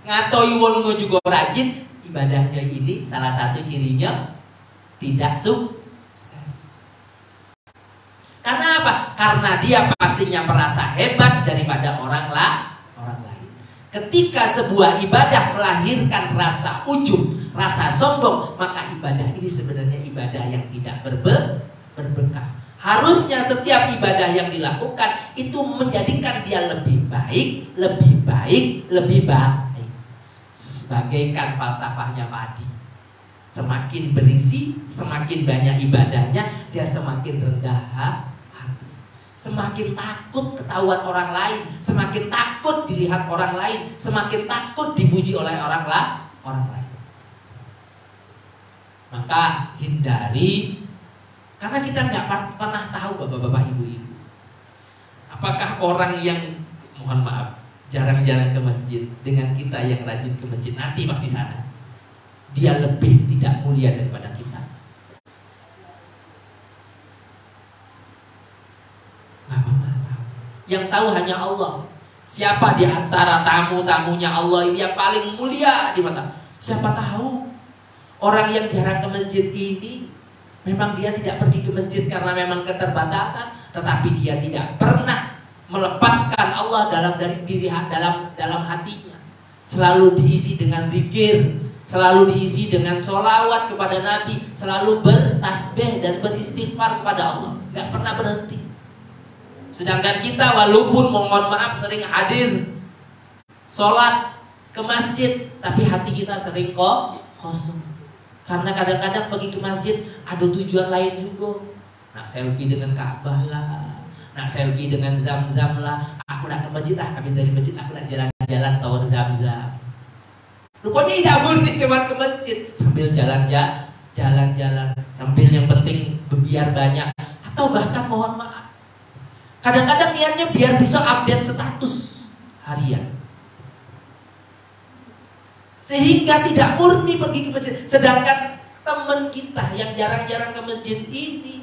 Ngatoi wongnya juga rajin, ibadahnya ini salah satu cirinya tidak sukses. Karena apa? Karena dia pastinya merasa hebat daripada orang lain. Ketika sebuah ibadah melahirkan rasa ujub, rasa sombong, maka ibadah ini sebenarnya ibadah yang tidak berbekas. Harusnya setiap ibadah yang dilakukan itu menjadikan dia lebih baik, lebih baik, lebih baik. Bagaikan falsafahnya padi. Semakin berisi, semakin banyak ibadahnya, dia semakin rendah hati. Semakin takut ketahuan orang lain, semakin takut dilihat orang lain, semakin takut dipuji oleh orang lain. Maka hindari. Karena kita nggak pernah tahu bapak-bapak, ibu-ibu, apakah orang yang, mohon maaf, jarang-jarang ke masjid dengan kita yang rajin ke masjid nanti pasti sana, dia lebih tidak mulia daripada kita. Nggak pernah tahu. Yang tahu hanya Allah. Siapa di antara tamu-tamunya Allah ini yang paling mulia di mata? Siapa tahu. Orang yang jarang ke masjid ini memang dia tidak pergi ke masjid karena memang keterbatasan, tetapi dia tidak pernah melepaskan Allah dalam hatinya. Selalu diisi dengan zikir, selalu diisi dengan sholawat kepada Nabi, selalu bertasbih dan beristighfar kepada Allah, nggak pernah berhenti. Sedangkan kita walaupun mohon maaf sering hadir sholat ke masjid, tapi hati kita sering kosong. Karena kadang-kadang pergi ke masjid ada tujuan lain juga. Nak selfie dengan Ka'bah lah, nak selfie dengan Zam-Zam lah. Aku nak ke masjid lah, habis dari masjid aku nak jalan-jalan tower Zam-Zam. Rupanya tidak murni cuma ke masjid, sambil jalan-jalan, sambil yang penting biar banyak. Atau bahkan mohon maaf, kadang-kadang niatnya biar bisa update status harian, sehingga tidak murni pergi ke masjid. Sedangkan teman kita yang jarang-jarang ke masjid ini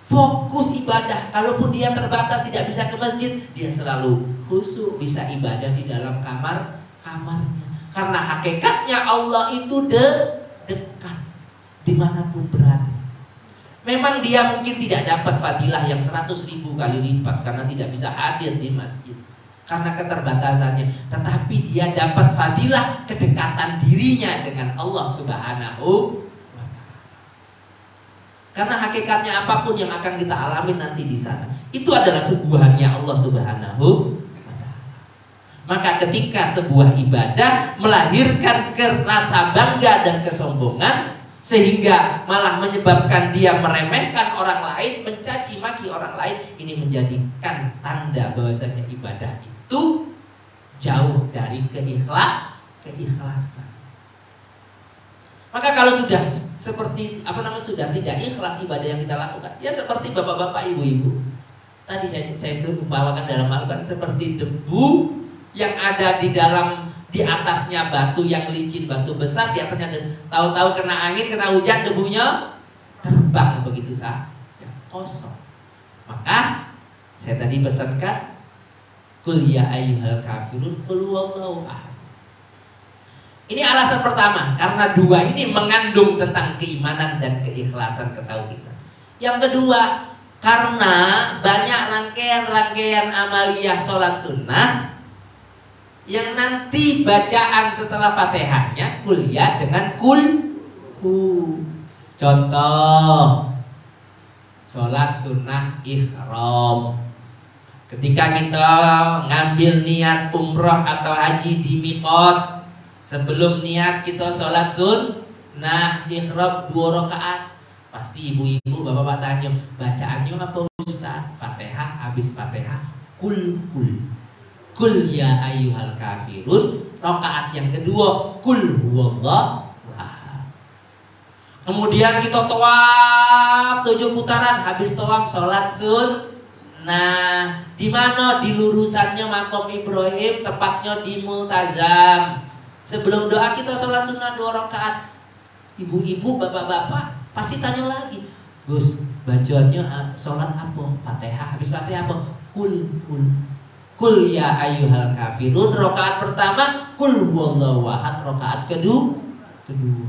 fokus ibadah. Kalaupun dia terbatas tidak bisa ke masjid, dia selalu khusyuk bisa ibadah di dalam kamarnya. Karena hakikatnya Allah itu dekat dimanapun berada. Memang dia mungkin tidak dapat fadilah yang 100.000 kali lipat karena tidak bisa hadir di masjid, karena keterbatasannya, tetapi dia dapat fadilah kedekatan dirinya dengan Allah Subhanahu wa Ta'ala. Karena hakikatnya apapun yang akan kita alami nanti di sana, itu adalah suguhannya Allah Subhanahu wa Ta'ala. Maka ketika sebuah ibadah melahirkan rasa bangga dan kesombongan, sehingga malah menyebabkan dia meremehkan orang lain, mencaci maki orang lain, ini menjadikan tanda bahwasanya ibadah itu jauh dari keikhlasan. Maka kalau sudah seperti sudah tidak ikhlas ibadah yang kita lakukan, ya seperti bapak-bapak, ibu-ibu. Tadi saya umpamakan dalam Al-Quran seperti debu yang ada di atasnya batu yang licin, batu besar, di atasnya tahu-tahu kena angin, kena hujan, debunya terbang begitu saja, kosong. Maka saya tadi pesankan, Qul ya ayyuhal kafirun qul huwallahu ahad. Ini alasan pertama, karena dua ini mengandung tentang keimanan dan keikhlasan ketauhidan. Yang kedua, karena banyak rangkaian-rangkaian amaliyah sholat sunnah yang nanti bacaan setelah Fatihahnya kuliah dengan kulhu. Contoh sholat sunnah ihram. Ketika kita ngambil niat umroh atau haji di miqat, sebelum niat kita sholat sunnah ihram 2 rakaat. Pasti ibu-ibu, bapak-bapak tanya, bacaannya apa Ustaz? Fatihah, habis Fatihah kul. Kul ya ayyuhal kafirun. Rakaat yang kedua kul huwallahu ahad. Kemudian kita tawaf 7 putaran, habis tawaf sholat sunnah. Di mana? Di lurusannya Maqam Ibrahim, tepatnya di Multazam. Sebelum doa kita sholat sunnah 2 rakaat. Ibu-ibu, bapak-bapak pasti tanya lagi, Gus, bacaannya sholat apa? Fatihah, habis Fatihah apa? Kul ya ayyuhal kafirun. Rakaat pertama kul huwallahu ahad, rakaat kedua kedua.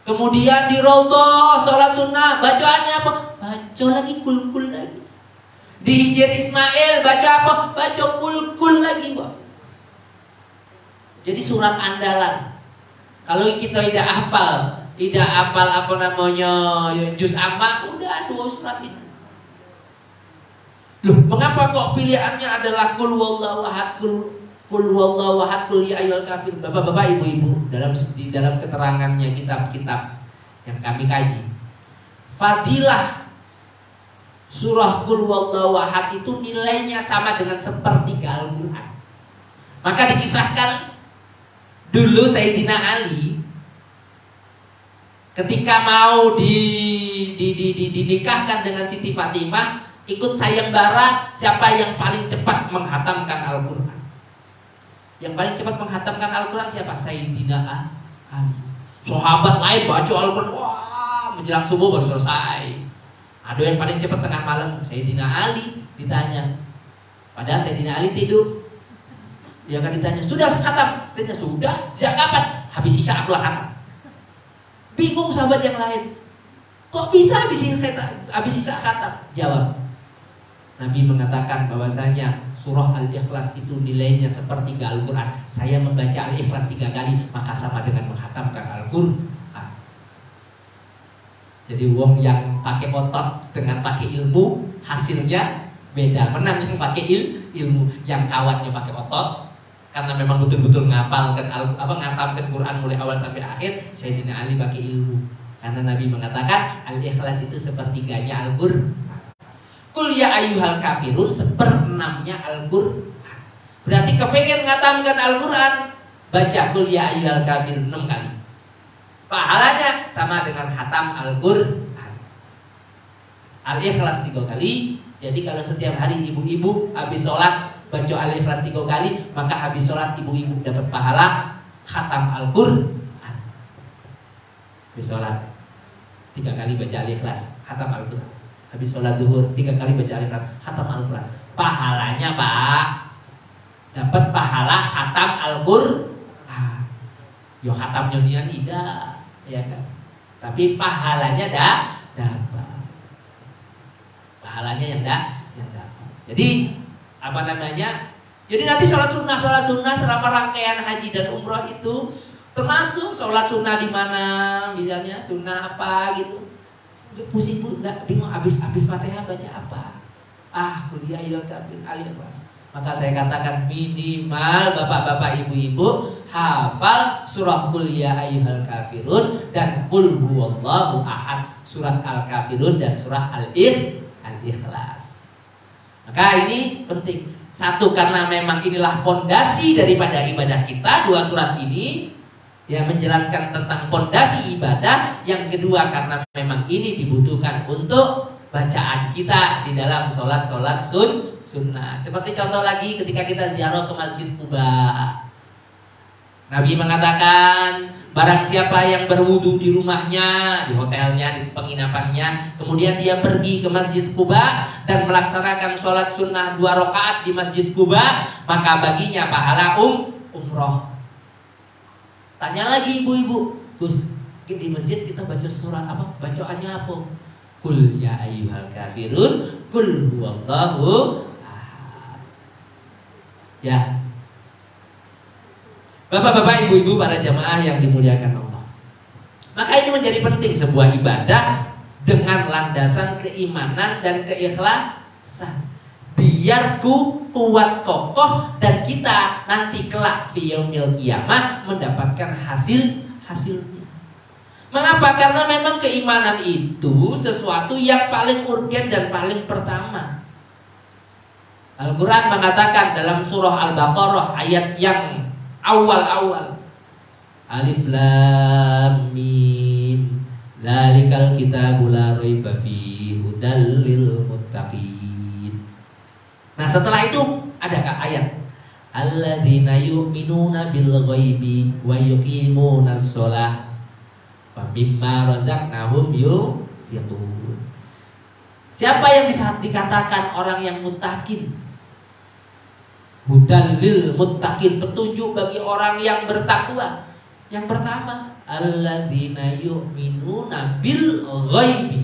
Kemudian di Raudhah sholat sunnah, bacaannya apa? Baca lagi kul-kul lagi. Di Hijr Ismail baca apa? Baca kul-kul lagi, Pak. Jadi surat andalan. Kalau kita tidak hafal apa namanya juz amma, udah 2 surat itu. Loh, mengapa kok pilihannya adalah kul huwallahu ahad, kul huwallahu ahad, kul ya ayyuhal kafirun? Bapak-bapak, ibu-ibu, di dalam keterangannya kitab-kitab yang kami kaji, fadilah surah kul huwallahu ahad itu nilainya sama dengan sepertiga Al-Qur'an. Maka dikisahkan dulu Sayyidina Ali ketika mau dinikahkan dengan Siti Fatimah, ikut sayembara siapa yang paling cepat menghatamkan Al-Qur'an. Yang paling cepat menghatamkan Al-Qur'an siapa? Sayyidina Ali. Sahabat lain baca Al-Qur'an, wah, menjelang subuh baru selesai. Ada yang paling cepat tengah malam, Sayyidina Ali. Ditanya, padahal Sayyidina Ali tidur. Dia akan ditanya, sudah khatam? Sudah. Sejak kapan? Habis isya akulah khatam. Bingung sahabat yang lain, kok bisa habis isya khatam? Jawab, Nabi mengatakan bahwasanya surah Al-Ikhlas itu nilainya sepertiga Al-Quran. Saya membaca Al-Ikhlas 3 kali, maka sama dengan menghatamkan Al-Quran. Jadi wong yang pakai otot dengan pakai ilmu, hasilnya beda. Menang yang pakai ilmu, yang kawannya pakai otot karena memang betul-betul ngapalkan ngatamkan Quran mulai awal sampai akhir. Sayyidina Ali pakai ilmu, karena Nabi mengatakan Al-Ikhlas itu sepertiganya Al-Qur'an. Qul ya ayyuhal kafirun 1/6-nya Al-Qur'an. Berarti kepengen ngatamkan Al-Qur'an, baca Qul ya ayyuhal kafirun 6 kali. Pahalanya sama dengan khatam Al-Qur'an. Al-Ikhlas 3 kali. Jadi kalau setiap hari ibu-ibu habis sholat baca Al-Ikhlas 3 kali, maka habis sholat ibu-ibu dapat pahala khatam Al-Qur'an. Habis sholat 3 kali baca Al-Ikhlas, khatam Al-Qur'an. Habis sholat zuhur 3 kali baca Al-Ikhlas, khatam Al-Qur'an. Pahalanya, Pak, dapat pahala khatam Al-Qur'an. Yo khatam nyonian tidak, ya kan? Tapi pahalanya dapat. Pahalanya yang dapat. Jadi apa namanya? Jadi nanti sholat sunnah selama rangkaian haji dan umroh itu termasuk sholat sunnah di mana, misalnya sunnah apa gitu. Pusing bu, nggak bingung habis Fatihah baca apa? Kuliah Al-Ikhlas. Maka saya katakan minimal bapak-bapak ibu-ibu hafal surah Qul ya ayyuhal kafirun dan Qul huwallahu ahad, surat Al-Kafirun dan surah Al-Ikhlas. Maka ini penting. Satu, karena memang inilah pondasi daripada ibadah kita, 2 surat ini yang menjelaskan tentang pondasi ibadah. Yang kedua, karena memang ini dibutuhkan untuk bacaan kita di dalam sholat sunnah. Seperti contoh lagi ketika kita ziarah ke Masjid Quba, Nabi mengatakan barang siapa yang berwudu di rumahnya, di hotelnya, di penginapannya, kemudian dia pergi ke Masjid Quba dan melaksanakan sholat sunnah 2 rakaat di Masjid Quba, maka baginya pahala umroh. Tanya lagi ibu-ibu, Gus, di masjid kita baca surat apa? Bacaannya apa? Qul ya ayyuhal kafirun, Qul huwallahu ahad. Ya. Bapak-bapak, ibu-ibu, para jamaah yang dimuliakan Allah. Maka ini menjadi penting sebuah ibadah dengan landasan keimanan dan keikhlasan. Biar kuat kokoh dan kita nanti kelak fi yaumil qiyamah mendapatkan hasilnya. Mengapa? Karena memang keimanan itu sesuatu yang paling urgen dan paling pertama. Al-Quran mengatakan dalam surah Al-Baqarah ayat yang awal-awal, Alif Lam Mim, dzalikal kitabul la raiba fihi hudal lil muttaqin. Nah, setelah itu adakah ayat alladzina yu'minuna bil ghaibi wa yuqimunas shalah wa mimma razaqnahum yunfiqun. Siapa yang dikatakan orang yang muttaqin? Hudal lil muttaqin, petunjuk bagi orang yang bertakwa. Yang pertama, alladzina yu'minuna bil ghaibi.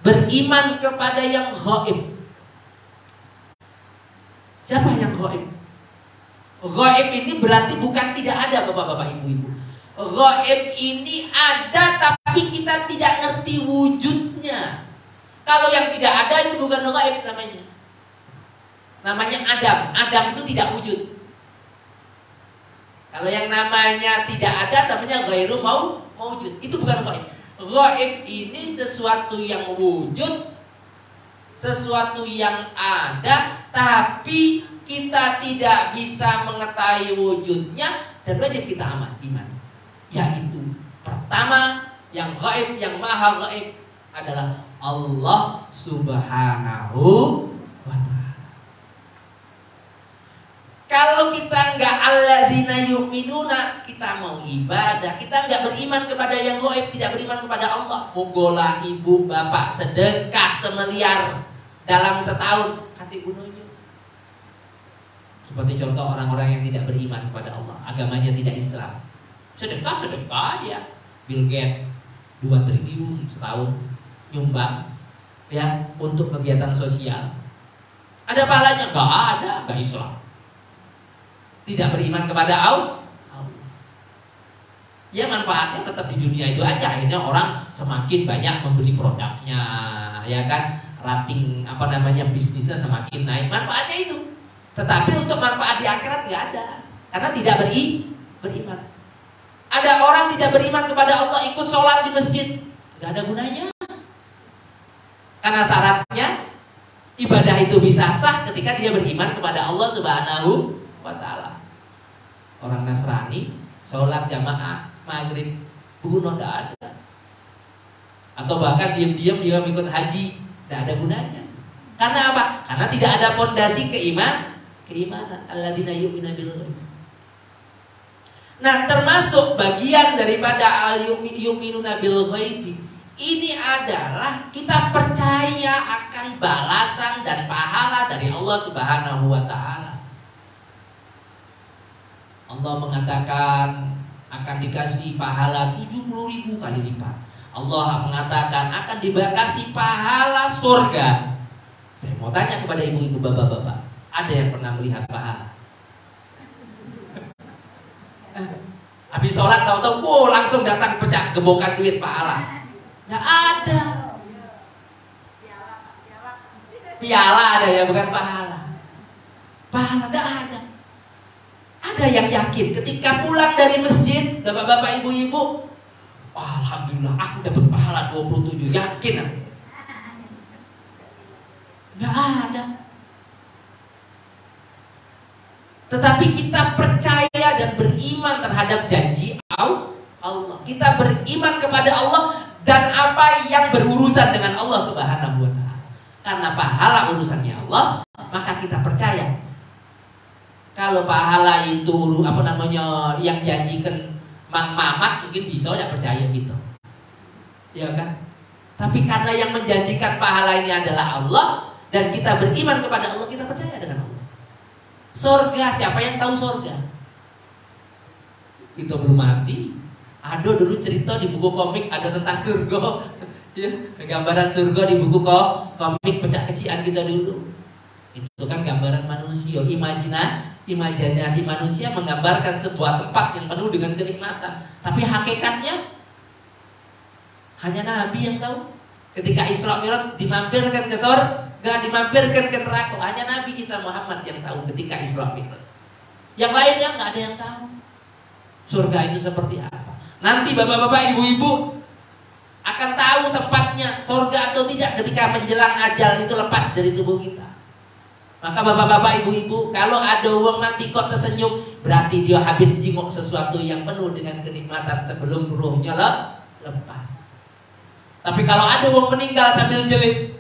Beriman kepada yang ghaib. Siapa yang ghaib? Ghaib ini berarti bukan tidak ada, bapak-bapak, ibu-ibu. Ghaib ini ada tapi kita tidak ngerti wujudnya. Kalau yang tidak ada itu bukan ghaib namanya. Namanya Adam. Adam itu tidak wujud. Kalau yang namanya tidak ada namanya ghairu maujud. Itu bukan ghaib. Ghaib ini sesuatu yang wujud, sesuatu yang ada tapi kita tidak bisa mengetahui wujudnya dan wajib kita iman. Yaitu pertama, yang ghaib, yang maha ghaib adalah Allah Subhanahu wa ta'ala. Kalau kita nggak alladzina yu'minuna, kita mau ibadah, kita nggak beriman kepada yang ghaib, tidak beriman kepada Allah. Mugola ibu bapak sedekah semiliar dalam setahun, kati gunanya. Seperti contoh orang-orang yang tidak beriman kepada Allah, agamanya tidak Islam. Sedekah ya. Bill Gates 2 triliun setahun nyumbang ya untuk kegiatan sosial. Ada pahalanya? Nggak ada, nggak Islam. Tidak beriman kepada Allah. Ya manfaatnya tetap di dunia itu aja. Akhirnya orang semakin banyak membeli produknya, ya kan? Rating bisnisnya semakin naik. Manfaatnya itu. Tetapi untuk manfaat di akhirat nggak ada, karena tidak beriman. Ada orang tidak beriman kepada Allah, ikut sholat di masjid, nggak ada gunanya. Karena syaratnya ibadah itu bisa sah ketika dia beriman kepada Allah Subhanahu wa ta'ala. Orang Nasrani sholat jamaah maghrib bunuh tidak ada, atau bahkan diam-diam dia ikut haji, tidak ada gunanya. Karena apa? Karena tidak ada pondasi keimanan. Alladzina yu'minuna bil ghaib. Nah, termasuk bagian daripada al-yu'minuna bil ghaib ini adalah kita percaya akan balasan dan pahala dari Allah Subhanahu wa ta'ala. Allah mengatakan akan dikasih pahala 70.000 kali lipat. Allah mengatakan akan dikasih pahala surga. Saya mau tanya kepada ibu-ibu, bapak-bapak, ada yang pernah melihat pahala? Habis sholat tahu-tahu langsung datang pecah gebokan duit pahala? Nggak ada. Piala ada ya, bukan pahala. Pahala nggak ada. Ada yang yakin ketika pulang dari masjid, bapak-bapak, ibu-ibu, alhamdulillah aku dapat pahala 27, yakin aku? Nggak ada. Tetapi kita percaya dan beriman terhadap janji Allah. Kita beriman kepada Allah dan apa yang berurusan dengan Allah Subhanahu wa ta'ala. Karena pahala urusannya Allah, maka kita percaya. Kalau pahala itu yang janjikan Mang Mamat, mungkin bisa tidak percaya gitu, ya kan? Tapi karena yang menjanjikan pahala ini adalah Allah dan kita beriman kepada Allah, kita percaya dengan Allah. Surga, siapa yang tahu surga? Itu belum mati. Ada dulu cerita di buku komik ada tentang surga, ya, gambaran surga di buku komik pecah kecilan kita dulu. Itu kan gambaran manusia, imajinasi manusia menggambarkan sebuah tempat yang penuh dengan kenikmatan. Tapi hakikatnya hanya Nabi yang tahu. Ketika Isra Mi'raj dimampirkan ke surga, dimampirkan ke neraka, hanya Nabi kita Muhammad yang tahu ketika Isra Mi'raj. Yang lainnya nggak ada yang tahu surga itu seperti apa. Nanti bapak-bapak, ibu-ibu akan tahu tempatnya surga atau tidak ketika menjelang ajal itu lepas dari tubuh kita. Maka bapak-bapak, ibu-ibu, kalau ada uang mati kok tersenyum, berarti dia habis jingok sesuatu yang penuh dengan kenikmatan sebelum ruhnya lepas. Tapi kalau ada uang meninggal sambil jelit,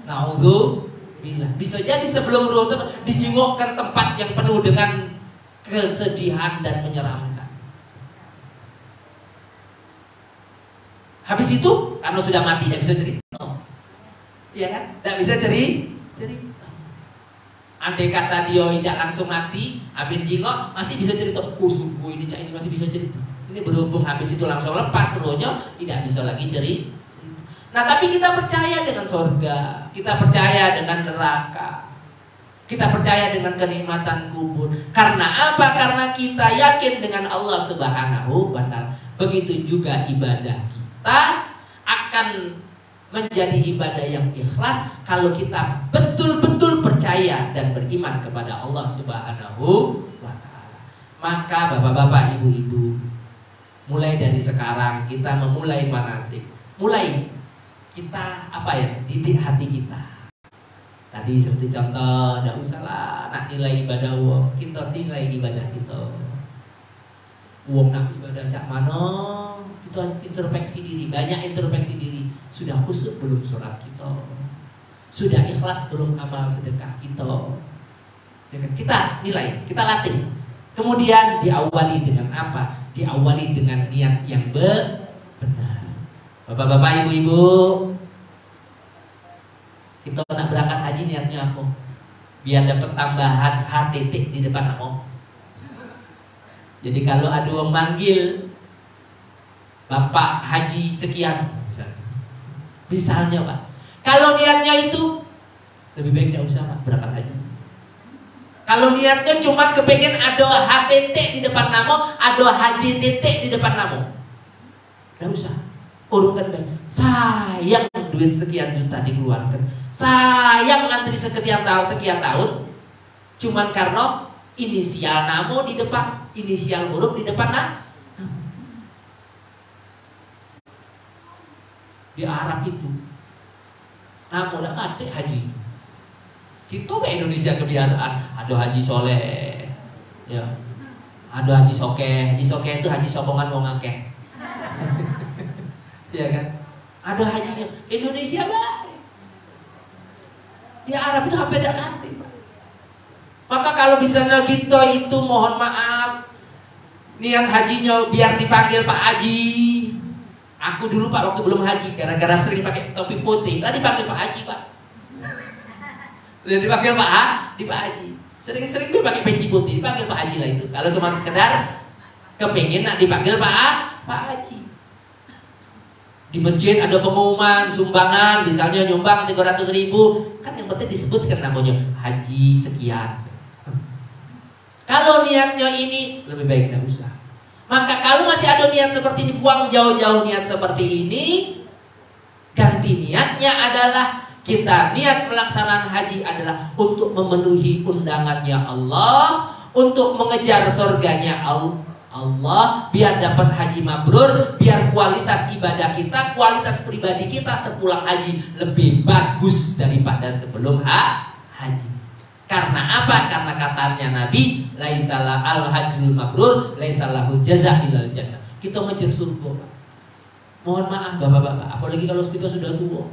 naudzubillah, bisa jadi sebelum ruh dijingokkan tempat yang penuh dengan kesedihan dan menyeramkan. Habis itu, karena sudah mati, tidak bisa cerita. Iya kan? Tidak bisa cerita. Andai kata dia tidak langsung mati, habis jingok masih bisa cerita. Oh sungguh ini cak ini masih bisa cerita. Ini berhubung habis itu langsung lepas rohnya, tidak bisa lagi cerita. Nah tapi kita percaya dengan surga, kita percaya dengan neraka, kita percaya dengan kenikmatan kubur. Karena apa? Karena kita yakin dengan Allah Subhanahu wa Ta'ala. Begitu juga ibadah kita akan menjadi ibadah yang ikhlas kalau kita betul-betul percaya dan beriman kepada Allah Subhanahu wa Ta'ala. Maka bapak-bapak, ibu-ibu, mulai dari sekarang kita memulai manasik. Mulai kita didik hati kita. Tadi seperti contoh, tidak usahlah nak nilai ibadah uang, kita nilai ibadah kita. Uang nak ibadah cak mano, kita introspeksi diri, banyak introspeksi diri. Sudah khusyuk belum sholat kita? Sudah ikhlas belum amal sedekah kita? Kita nilai, kita latih. Kemudian diawali dengan apa? Diawali dengan niat yang benar. Bapak-bapak, ibu-ibu, kita nak berangkat haji niatnya apa? Biar dapat tambahan HTT di depan aku. Jadi kalau ada orang manggil Bapak Haji sekian, misalnya Pak, kalau niatnya itu lebih baik tidak usah Pak berangkat haji. Kalau niatnya cuma kepengen ada HTT di depan nama, ada Haji TT di depan nama, tidak usah. Urungkan baik. Sayang duit sekian juta dikeluarkan, sayang ngantri sekian tahun, cuman karena inisial nama di depan, inisial huruf di depan nama. Di Arab itu namun ada haji. Kita ke Indonesia kebiasaan ada haji soleh, ya, ada haji sokeh. Haji sokeh itu haji sokongan wong akeh. Ya kan? Ada hajinya. Indonesia baik. Di Arab itu hampir tidak ganti. Maka kalau misalnya kita itu mohon maaf niat hajinya biar dipanggil Pak Haji. Aku dulu Pak waktu belum haji gara-gara sering pakai topi putih, lah dipanggil Pak Haji Pak. Lah dipanggil Pak Haji. Sering-sering dia pakai peci putih, dipanggil Pak Haji lah itu. Kalau cuma sekedar kepingin nak dipanggil Pak Haji. Di masjid ada pengumuman sumbangan, misalnya nyumbang 300.000, kan yang penting disebutkan namanya haji sekian. Kalau niatnya ini lebih baik tidak usah. Maka kalau masih ada niat seperti ini, buang jauh-jauh niat seperti ini. Ganti niatnya adalah kita niat pelaksanaan haji adalah untuk memenuhi undangannya Allah, untuk mengejar surganya Allah, biar dapat haji mabrur, biar kualitas ibadah kita, kualitas pribadi kita sepulang haji lebih bagus daripada sebelum haji. Karena apa? Karena katanya Nabi, laisalah al-hajjul mabrur laisalahu jaza ilal jannah. Kita ngejar surga. Mohon maaf bapak-bapak, apalagi kalau kita sudah tua.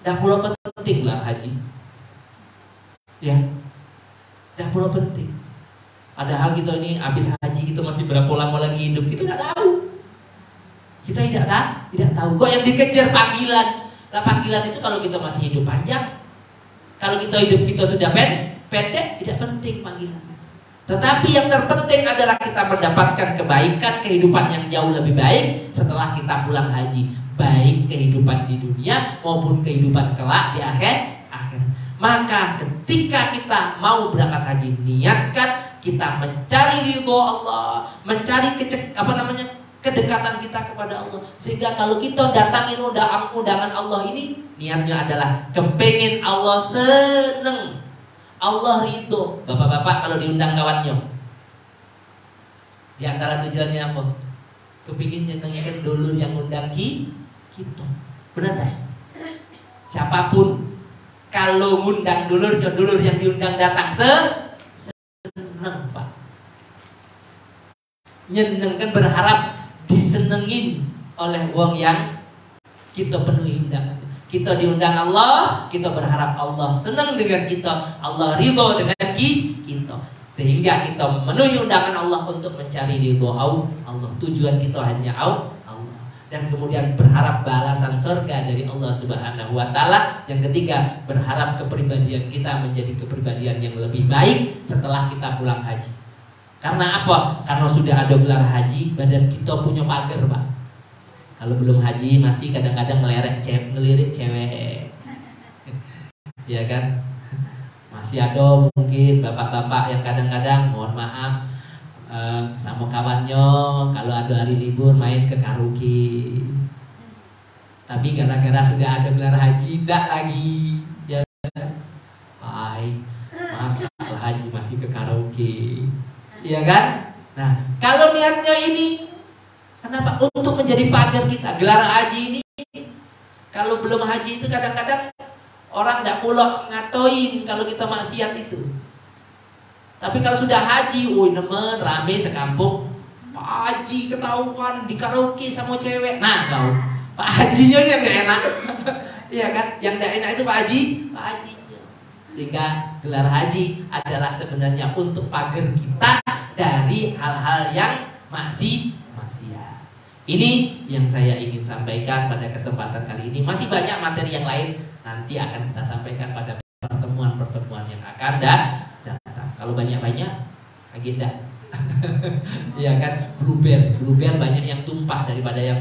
Dah pula penting lah haji. Ya. Dah pula penting. Padahal kita ini habis haji kita masih berapa lama lagi hidup, kita tidak tahu. Kita tidak tahu. Kok yang dikejar panggilan? Lah panggilan itu kalau kita masih hidup panjang. Kalau kita hidup kita sudah pendek, tidak penting panggilan. Tetapi yang terpenting adalah kita mendapatkan kebaikan, kehidupan yang jauh lebih baik setelah kita pulang haji. Baik kehidupan di dunia maupun kehidupan kelak di akhir. Maka ketika kita mau berangkat haji, niatkan kita mencari ridho Allah, mencari kedekatan kita kepada Allah. Sehingga kalau kita datangin undangan Allah ini, niatnya adalah kepengen Allah seneng, Allah ridho. Bapak-bapak kalau diundang kawannya, di antara tujuannya apa? Kepingin nyenengkan dulur yang undang kita. Benar tak? Siapapun kalau ngundang dulurnya, dulur yang diundang datang seneng Pak. Nyenengkan, berharap disenengin oleh uang yang kita penuhi undangan. Kita diundang Allah, kita berharap Allah senang dengan kita, Allah ridho dengan kita, sehingga kita memenuhi undangan Allah untuk mencari ridho Allah. Tujuan kita hanya Allah. dan kemudian berharap balasan surga dari Allah Subhanahu wa taala. Yang ketiga, berharap kepribadian kita menjadi kepribadian yang lebih baik setelah kita pulang haji. Karena apa? Karena sudah ada gelar haji, badan kita punya pagar, Pak. Kalau belum haji masih kadang-kadang ngelirik cewek. Ya kan? Masih ada mungkin bapak-bapak yang kadang-kadang mohon maaf sama kawannya kalau ada hari libur main ke karaoke. Tapi gara-gara sudah ada gelar haji tidak lagi. Ya kan? Hai, masa haji masih ke karaoke. Iya kan? Nah, kalau niatnya ini kenapa? Untuk menjadi pagar kita. Gelar haji ini kalau belum haji itu kadang-kadang orang tidak pula ngatoin kalau kita maksiat itu. Tapi kalau sudah haji, nemen rame sekampung. Pak Haji ketahuan di karaoke sama cewek. Nah, kau Pak Hajinya yang nggak enak. Iya kan? Yang nggak enak itu Pak Haji, Pak Hajinya. Sehingga gelar haji adalah sebenarnya untuk pagar kita dari hal-hal yang maksiat. Ini yang saya ingin sampaikan pada kesempatan kali ini. Masih banyak materi yang lain nanti akan kita sampaikan pada pertemuan-pertemuan yang akan datang. Kalau banyak-banyak agenda. Ya kan, blueberry banyak yang tumpah daripada yang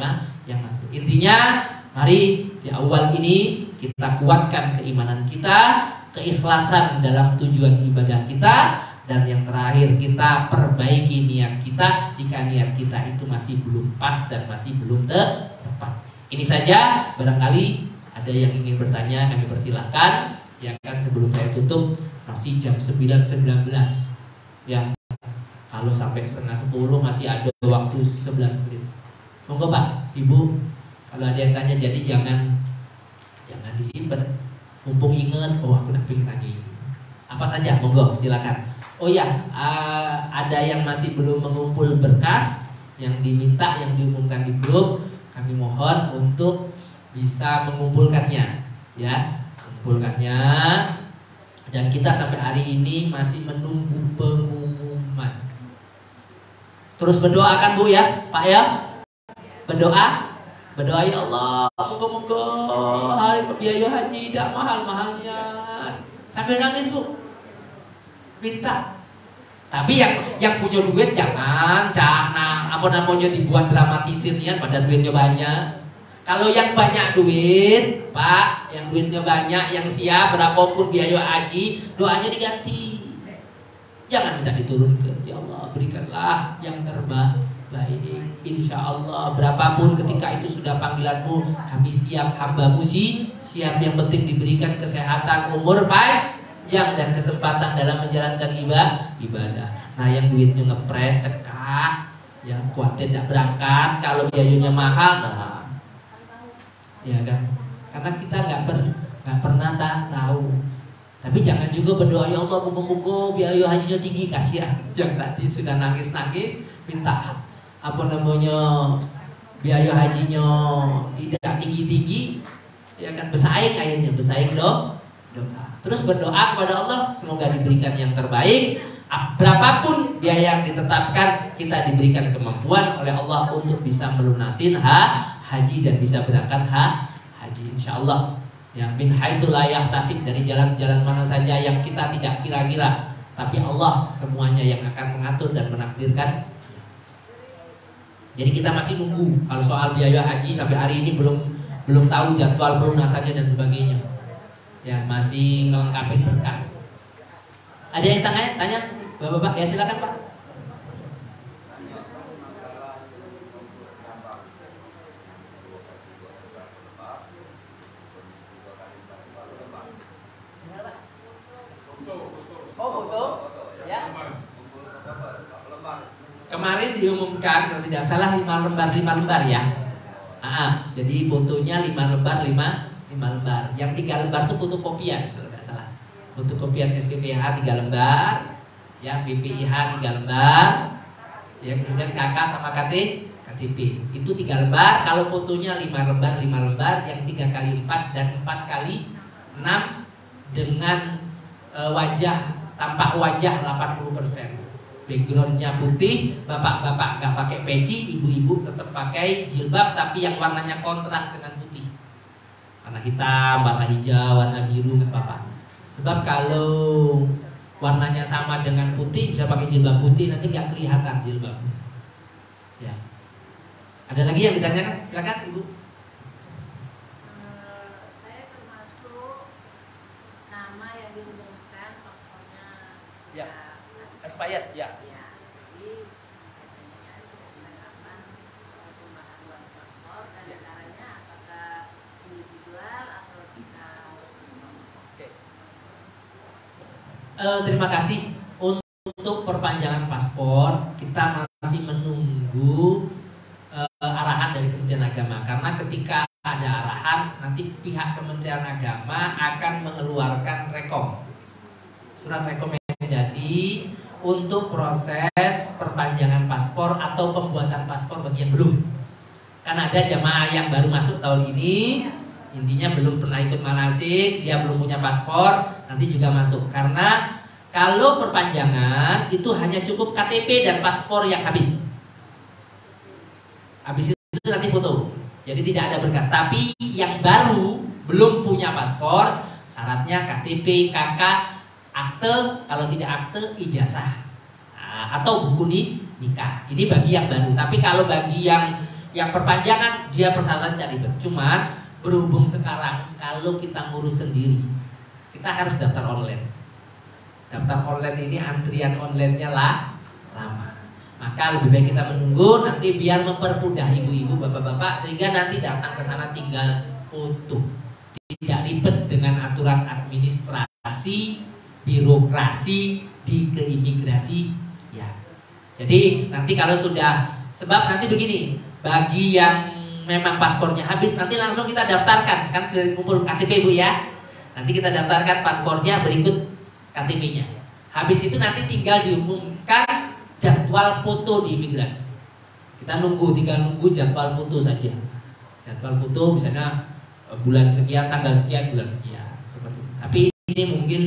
masuk. Intinya, mari di awal ini kita kuatkan keimanan kita, keikhlasan dalam tujuan ibadah kita, dan yang terakhir kita perbaiki niat kita jika niat kita itu masih belum pas dan masih belum tepat. Ini saja, barangkali ada yang ingin bertanya kami persilahkan. Ya kan, sebelum saya tutup masih jam 9.19 ya. Kalau sampai setengah 10 masih ada waktu 11 menit. Monggo Pak, Ibu, kalau ada yang tanya jadi jangan disimpan. Mumpung ingat, oh aku nak pengen tanya ini. Apa saja, monggo silakan. Oh ya, ada yang masih belum mengumpul berkas yang diminta, yang diumumkan di grup. Kami mohon untuk bisa mengumpulkannya, ya, mengumpulkannya. Dan kita sampai hari ini masih menunggu pengumuman. Terus berdoakan Bu ya, Pak ya. Berdoa ya Allah, moga-moga hari biaya haji tidak mahal-mahalnya. Sambil nangis Bu, minta. Tapi yang punya duit jangan apa namanya dibuat dramatisir niat pada duitnya banyak. Kalau yang banyak duit, Pak, yang duitnya banyak, yang siap berapapun biaya haji, doanya diganti. Jangan minta diturunkan. Ya Allah, berikanlah yang terbaik. Insya Allah, berapapun ketika itu sudah panggilanmu, kami siap, hambamu siap. Yang penting diberikan kesehatan, umur panjang, dan kesempatan dalam menjalankan ibadah. Nah, yang duitnya ngepres, cekak, yang khawatir tidak berangkat, kalau biayanya mahal, nah, ya kan? Karena kita nggak pernah tahu. Tapi jangan juga berdoa ya Allah moga-moga biaya hajinya tinggi, kasihan. Yang tadi sudah nangis minta apa namanya biaya hajinya tidak tinggi-tinggi, ya kan, bersaing akhirnya doa. Terus berdoa kepada Allah semoga diberikan yang terbaik. Berapapun biaya yang ditetapkan, kita diberikan kemampuan oleh Allah untuk bisa melunasin haji dan bisa berangkat haji insyaallah. Yang min haitsu la yahtasib, dari jalan-jalan mana saja yang kita tidak kira-kira, tapi Allah semuanya yang akan mengatur dan menakdirkan. Jadi kita masih nunggu. Kalau soal biaya haji sampai hari ini belum tahu jadwal pelunasannya dan sebagainya. Ya, masih ngelengkapin berkas. Ada yang tanya? Bapak-bapak, ya silakan Pak. Kemarin diumumkan kalau tidak salah 5 lembar ya. Jadi fotonya 5 lembar. Yang 3 lembar itu fotokopian kalau tidak salah. Fotokopian SPPH 3 lembar, ya, BPIH 3 lembar, ya, kemudian KK sama KTP itu 3 lembar. Kalau fotonya 5 lembar, yang 3 kali 4 dan 4 kali 6 dengan tampak wajah 80%. backgroundnya putih, bapak-bapak nggak pakai peci, ibu-ibu tetap pakai jilbab tapi yang warnanya kontras dengan putih, warna hitam, warna hijau, warna biru nggak apa-apa. Sebab kalau warnanya sama dengan putih bisa pakai jilbab putih, nanti nggak kelihatan jilbabnya. Ya. Ada lagi yang ditanyakan? Silakan ibu. Saya termasuk nama yang diumumkan paspornya. Ya. Expired ya. Ya. Jadi pertanyaannya sudah kapan perubahan uang paspor dan caranya apakah individual atau kita? Oke. Terima kasih. Untuk perpanjangan paspor kita masih menunggu arahan dari Kementerian Agama, karena ketika ada arahan nanti pihak Kementerian Agama akan mengeluarkan surat rekomendasi untuk proses perpanjangan paspor atau pembuatan paspor bagi yang belum. Kan ada jamaah yang baru masuk tahun ini, intinya belum pernah ikut manasik, dia belum punya paspor, nanti juga masuk. Karena kalau perpanjangan itu hanya cukup KTP dan paspor yang habis. Habis itu nanti foto. Jadi tidak ada berkas. Tapi yang baru belum punya paspor, syaratnya KTP, KK, akte, kalau tidak akte ijazah, atau buku nikah. Ini bagi yang baru. Tapi kalau bagi yang perpanjangan, dia persyaratan tidak ribet. Cuman berhubung sekarang kalau kita ngurus sendiri, kita harus daftar online. Daftar online ini antrian online-nya lama. Maka lebih baik kita menunggu nanti biar mempermudah ibu-ibu, bapak-bapak, sehingga nanti datang ke sana tinggal foto. Tidak ribet dengan aturan administrasi, birokrasi di keimigrasi ya. Jadi nanti kalau sudah, sebab nanti begini, bagi yang memang paspornya habis nanti langsung kita daftarkan, kan sudah kumpul KTP Bu ya. Nanti kita daftarkan paspornya berikut KTP-nya. Habis itu nanti tinggal diumumkan jadwal foto di imigrasi. Kita tinggal nunggu jadwal foto saja. Jadwal foto misalnya bulan sekian, tanggal sekian, bulan sekian, seperti itu. Tapi ini mungkin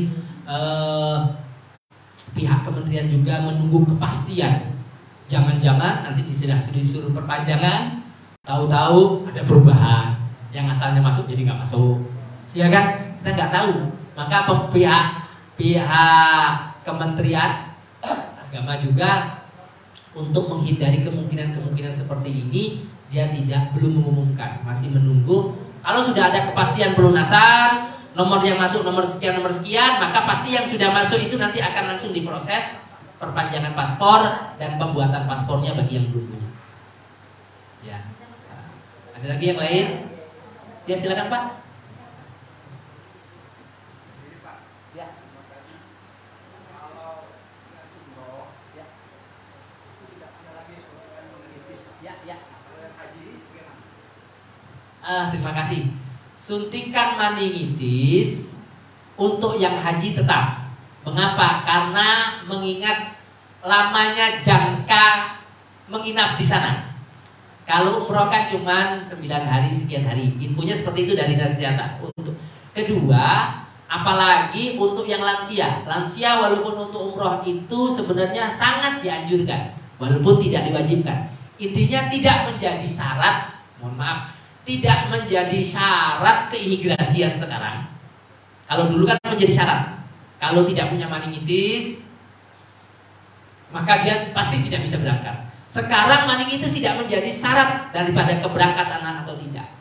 pihak kementerian juga menunggu kepastian. Jangan-jangan nanti disuruh perpanjangan, tahu-tahu ada perubahan, yang asalnya masuk jadi nggak masuk, ya kan? Kita nggak tahu. Maka pihak kementerian Agama juga untuk menghindari kemungkinan-kemungkinan seperti ini, dia belum mengumumkan, masih menunggu. Kalau sudah ada kepastian pelunasan, nomor yang masuk nomor sekian, maka pasti yang sudah masuk itu nanti akan langsung diproses perpanjangan paspor dan pembuatan paspornya bagi yang belum punya. Ya. Ada lagi yang lain? Ya silakan Pak. Terima kasih. Suntikan meningitis untuk yang haji tetap. Mengapa? Karena mengingat lamanya jangka menginap di sana. Kalau umroh kan cuma 9 hari, sekian hari. Infonya seperti itu dari Dinas Kesehatan. Untuk kedua, apalagi untuk yang lansia. Lansia walaupun untuk umroh itu sebenarnya sangat dianjurkan, walaupun tidak diwajibkan. Intinya tidak menjadi syarat, tidak menjadi syarat keimigrasian sekarang. Kalau dulu kan menjadi syarat. Kalau tidak punya meningitis, maka dia pasti tidak bisa berangkat. Sekarang meningitis tidak menjadi syarat daripada keberangkatan atau tidak,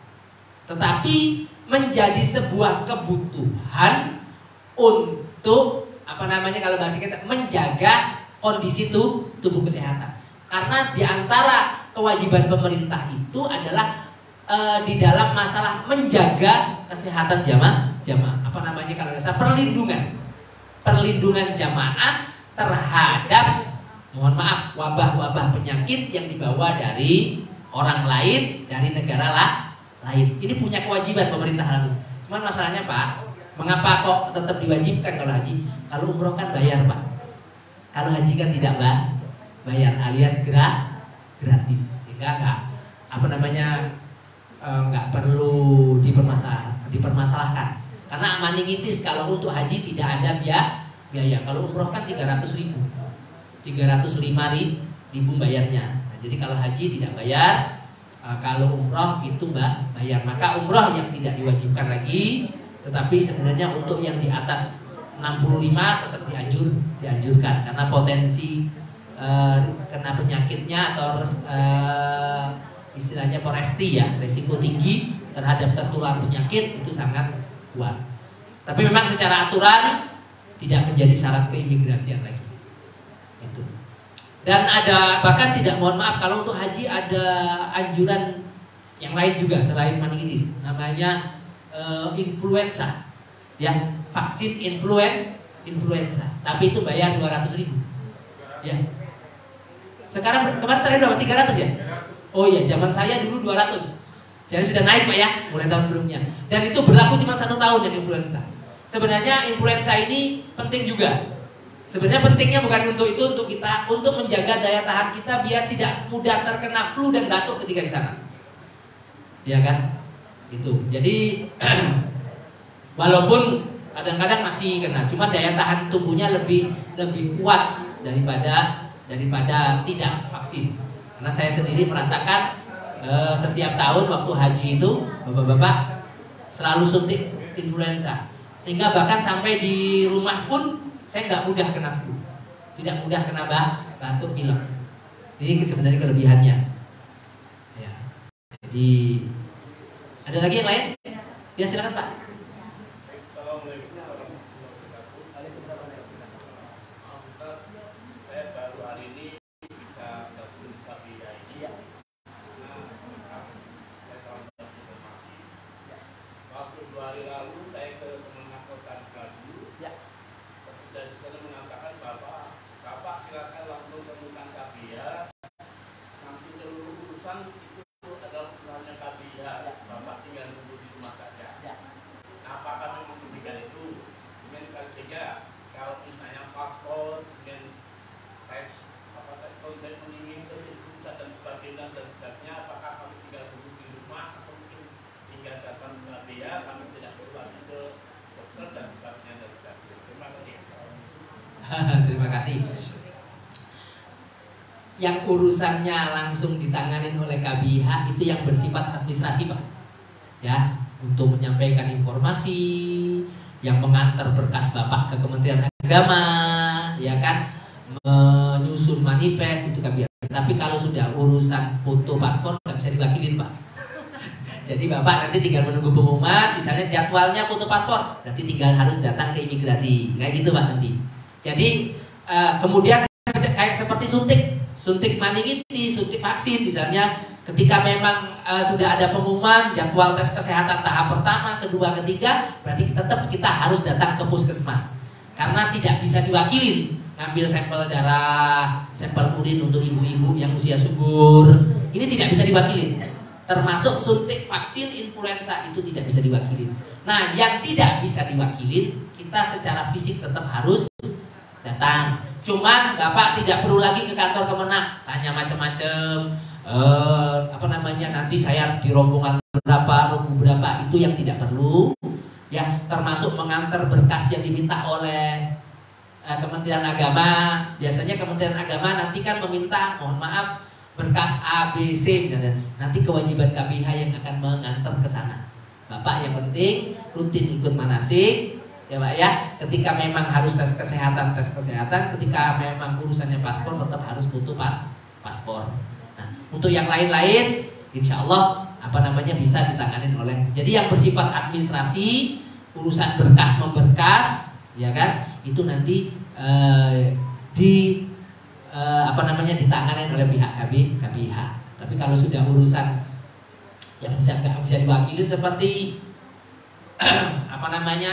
tetapi menjadi sebuah kebutuhan untuk kalau bahasa kita menjaga kondisi tubuh kesehatan. Karena diantara kewajiban pemerintah itu adalah di dalam masalah menjaga kesehatan jamaah, kalau nggak salah perlindungan jamaah terhadap wabah-wabah penyakit yang dibawa dari orang lain, dari negara lain. Ini punya kewajiban pemerintah hal ini. Cuman masalahnya Pak, mengapa kok tetap diwajibkan kalau haji? Kalau umroh kan bayar Pak. Kalau haji kan tidak bayar, alias gratis. Sehingga nggak perlu dipermasalahkan. Karena meningitis kalau untuk haji tidak ada biaya. Kalau umroh kan 300.000. 305.000 bayarnya. Nah, jadi kalau haji tidak bayar, kalau umroh itu bayar. Maka umroh yang tidak diwajibkan lagi, tetapi sebenarnya untuk yang di atas 65 tetap dianjurkan karena potensi kena penyakitnya atau istilahnya poresti ya, resiko tinggi terhadap tertular penyakit itu sangat kuat. Tapi memang secara aturan tidak menjadi syarat keimigrasian lagi. Itu. Dan ada bahkan tidak, mohon maaf, kalau untuk haji ada anjuran yang lain juga selain meningitis, namanya influenza, ya, vaksin influenza. Tapi itu bayar 200.000, ya. Sekarang kemarin terakhir berapa? 300 ya? Oh iya, zaman saya dulu 200. Jadi sudah naik Pak ya, mulai tahun sebelumnya. Dan itu berlaku cuma 1 tahun yang influenza. Sebenarnya influenza ini penting juga. Sebenarnya pentingnya bukan untuk itu, untuk kita, untuk menjaga daya tahan kita biar tidak mudah terkena flu dan batuk ketika di sana. Ya kan? Itu. Jadi walaupun kadang-kadang masih kena, cuma daya tahan tubuhnya lebih kuat daripada tidak vaksin. Karena saya sendiri merasakan setiap tahun waktu haji itu bapak-bapak selalu suntik influenza, sehingga bahkan sampai di rumah pun saya nggak mudah kena flu, tidak mudah kena batuk pilek. Ini sebenarnya kelebihannya. Ya. Jadi ada lagi yang lain? Ya silakan Pak. Terima kasih. Yang urusannya langsung ditanganin oleh KBIH itu yang bersifat administrasi Pak, ya, untuk menyampaikan informasi, yang mengantar berkas Bapak ke Kementerian Agama, ya kan, menyusun manifest itu KBIH. Tapi kalau sudah urusan foto paspor nggak bisa diwakilin Pak. Jadi Bapak nanti tinggal menunggu pengumuman, misalnya jadwalnya foto paspor, berarti tinggal harus datang ke imigrasi, kayak gitu Pak nanti. Jadi kemudian kayak seperti suntik meningitis, suntik vaksin misalnya, ketika memang sudah ada pengumuman jadwal tes kesehatan tahap pertama, kedua, ketiga, berarti tetap kita harus datang ke puskesmas karena tidak bisa diwakilin ngambil sampel darah, sampel urin untuk ibu-ibu yang usia subur, ini tidak bisa diwakilin. Termasuk suntik vaksin influenza itu tidak bisa diwakilin. Nah, yang tidak bisa diwakilin, kita secara fisik tetap harus datang. Cuman Bapak tidak perlu lagi ke kantor Kemenak tanya macam-macam, nanti saya di rombongan berapa, itu yang tidak perlu, ya. Termasuk mengantar berkas yang diminta oleh Kementerian Agama. Biasanya Kementerian Agama nanti kan meminta, mohon maaf, berkas A, B, C misalnya. Nanti kewajiban KBIH yang akan mengantar ke sana. Bapak yang penting rutin ikut manasik, ya Pak ya. Ketika memang harus tes kesehatan. Ketika memang urusannya paspor, tetap harus foto paspor. Nah, untuk yang lain-lain, insya Allah bisa ditangani oleh. Jadi yang bersifat administrasi, urusan berkas memberkas, ya kan, itu nanti ditangani oleh pihak KBIH. Tapi kalau sudah urusan yang nggak bisa diwakilin seperti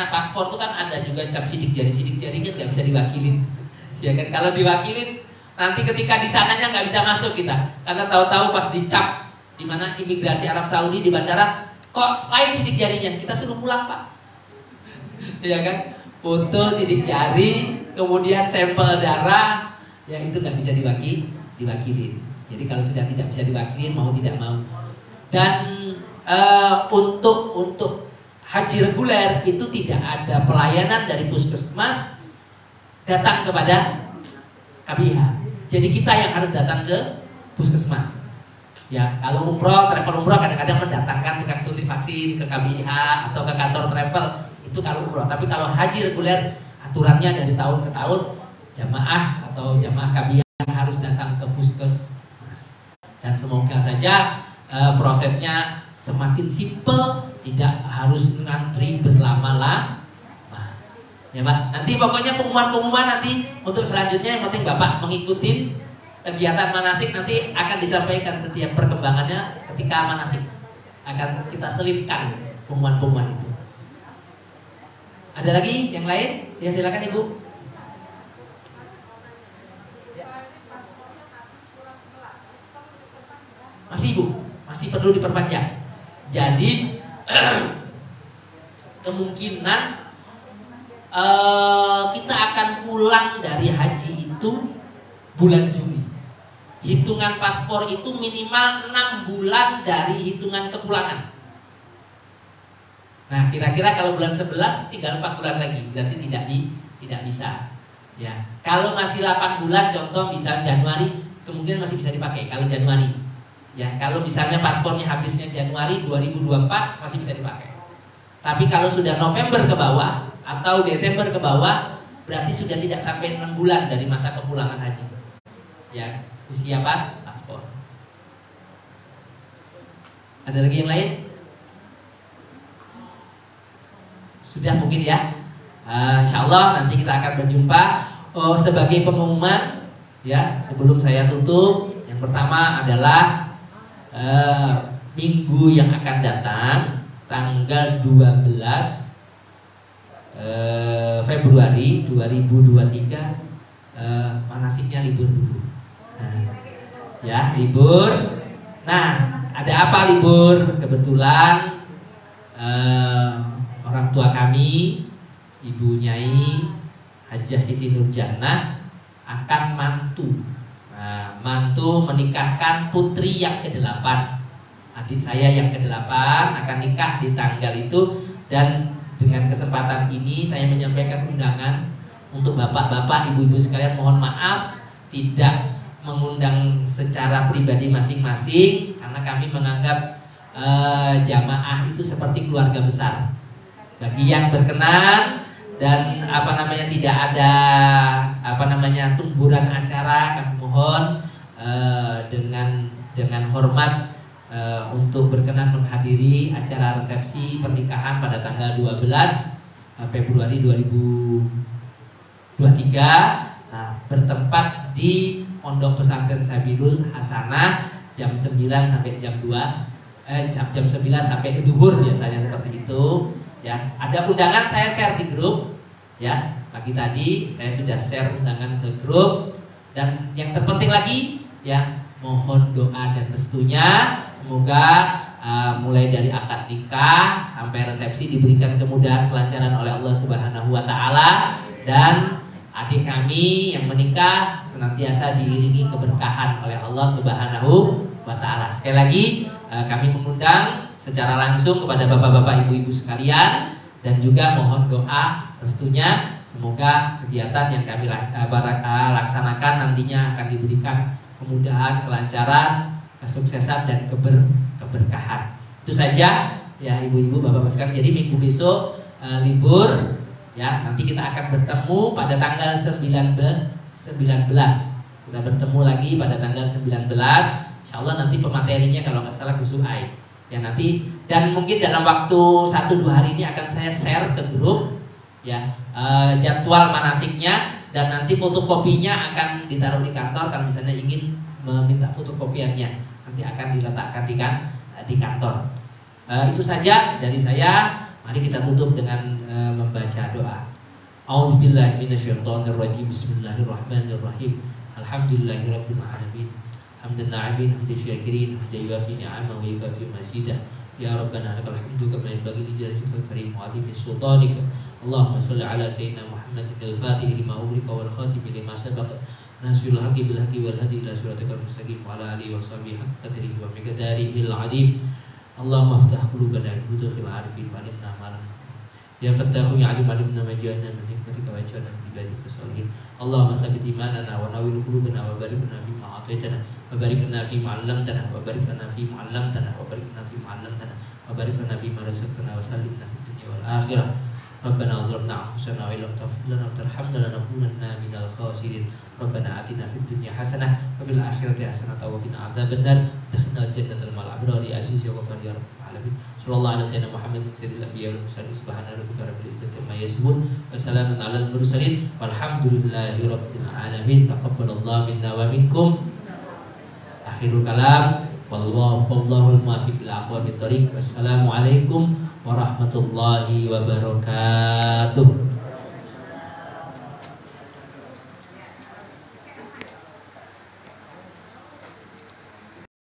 paspor itu kan ada juga cap sidik jari kan nggak bisa diwakilin, ya kan. Kalau diwakilin nanti ketika di sananya nggak bisa masuk kita, karena tahu-tahu pas dicap di mana imigrasi Arab Saudi di bandara, kok lain sidik jarinya, kita suruh pulang Pak, ya kan. Foto sidik jari, kemudian sampel darah, yang itu nggak bisa diwakilin. Jadi kalau sudah tidak bisa diwakilin, mau tidak mau. Dan untuk haji reguler itu tidak ada pelayanan dari puskesmas datang kepada KBIH. Jadi kita yang harus datang ke puskesmas. Ya, kalau umroh, travel umroh kadang-kadang mendatangkan tukang suntik vaksin ke KBIH atau ke kantor travel, itu kalau umroh. Tapi kalau haji reguler, aturannya dari tahun ke tahun, jamaah atau jamaah KBIH harus datang ke puskesmas. Dan semoga saja prosesnya semakin simpel, tidak harus ngantri berlama-lama. Ya Pak, nanti pokoknya pengumuman-pengumuman nanti untuk selanjutnya, yang penting Bapak mengikuti kegiatan manasik, nanti akan disampaikan setiap perkembangannya ketika manasik. Akan kita selipkan pengumuman-pengumuman itu. Ada lagi yang lain? Ya silakan Ibu. Masih Ibu, masih perlu diperpanjang. Jadi kemungkinan kita akan pulang dari haji itu bulan Juli. Hitungan paspor itu minimal 6 bulan dari hitungan kepulangan. Nah, kira-kira kalau bulan 11 tinggal 4 bulan lagi, berarti tidak bisa. Ya, kalau masih 8 bulan, contoh misal Januari, kemungkinan masih bisa dipakai kalau Januari. Ya, kalau misalnya paspornya habisnya Januari 2024 masih bisa dipakai. Tapi kalau sudah November ke bawah atau Desember ke bawah, berarti sudah tidak sampai 6 bulan dari masa kepulangan haji. Ya, usia paspor. Ada lagi yang lain? Sudah mungkin ya. Insya Allah nanti kita akan berjumpa. Sebagai pengumuman ya, sebelum saya tutup, yang pertama adalah minggu yang akan datang tanggal 12 Februari 2023 manasiknya libur dulu. Ya, libur. Nah, ada apa libur? Kebetulan orang tua kami, Ibu Nyai Hajah Siti Nurjannah akan mantu. Nah, mantu menikahkan putri yang ke-8. Adik saya yang ke-8 akan nikah di tanggal itu. Dan dengan kesempatan ini saya menyampaikan undangan untuk bapak-bapak, ibu-ibu sekalian, mohon maaf tidak mengundang secara pribadi masing-masing, karena kami menganggap jamaah itu seperti keluarga besar. Bagi yang berkenan dan tidak ada tumburan acara, kami mohon dengan hormat untuk berkenan menghadiri acara resepsi pernikahan pada tanggal 12 Februari 2023. Nah, bertempat di Pondok Pesantren Sabilul Hasanah jam 9 sampai jam 2, jam 9 sampai duhur biasanya seperti itu. Ya, ada undangan saya share di grup. Ya, pagi tadi saya sudah share undangan ke grup. Dan yang terpenting lagi, ya, mohon doa dan restunya. Semoga mulai dari akad nikah sampai resepsi diberikan kemudahan, kelancaran oleh Allah Subhanahu wa Ta'ala, dan adik kami yang menikah senantiasa diiringi keberkahan oleh Allah Subhanahu wa Ta'ala. Sekali lagi kami mengundang secara langsung kepada bapak-bapak, ibu-ibu sekalian, dan juga mohon doa restunya. Semoga kegiatan yang kami laksanakan nantinya akan diberikan kemudahan, kelancaran, kesuksesan, dan keberkahan. Itu saja ya ibu-ibu, bapak-bapak sekalian. Jadi minggu besok libur ya, nanti kita akan bertemu pada tanggal 19. Kita bertemu lagi pada tanggal 19. Insyaallah nanti pematerinya kalau nggak salah Gus Ai. Ya nanti, dan mungkin dalam waktu 1-2 hari ini akan saya share ke grup ya jadwal manasiknya, dan nanti fotokopinya akan ditaruh di kantor kalau misalnya ingin meminta fotokopiannya, nanti akan diletakkan di kantor. Itu saja dari saya. Mari kita tutup dengan membaca doa. A'udzubillahi minasyaitonirrajim. Bismillahirrahmanirrahim. Alhamdulillahirabbil alamin. Hamdan na'imin, hamdan syakirin, hamdan yuwafi ni'amahu wa yukafi mazidah. Ya Rabbana lakal hamdu kama yanbaghi li jalali karim wa 'azimi sultanika. Allahumma shalli ala sayyidina Muhammadin al-Fatih lima ughliqa wal khatimi lima sabaqa. Nasirul haqqi bil haqqi wal hadi ila siratikal mustaqim wa ala alihi wa sahbihi haqqa qadrihi wa miqdarihi al-'azim. Allahumma iftah qulubana bi hudhil arifin wa alimna ma lam. Ya Fattahu ya Alim alimna maj'alna min hikmatika wa ij'alna min ibadika salihin. Allahumma tsabbit imanana wa nawwir qulubana wa barik lana fi ma ataitana wa barik lana fi ma 'allamtana wa barik lana fi ma 'allamtana wa barik lana fi ma 'allamtana wa barik lana fi ma razaqtana wa sallimna fid dunya wal akhirah. Rabbana zalamna anfusana wa illam taghfir lana wa tarhamna lanakunanna minal khasirin. Rabbana atina fid dunya hasanah wa fil akhirati hasanah wa qina adzabannar. Dakhalna jannatal abrari aziz ya ghafar ya rabbal alamin. Sallallahu alaihi wasallam Muhammadin sayyidil anbiya wal mursalin. Subhana rabbika rabbil izzati amma yasifun wa salamun alal mursalin walhamdulillahi rabbil alamin. Taqabbalallahu minna wa minkum. Akhirul kalam wallahul muwaffiq ila aqwamit thoriq. Wassalamu alaikum warahmatullahi wabarakatuh.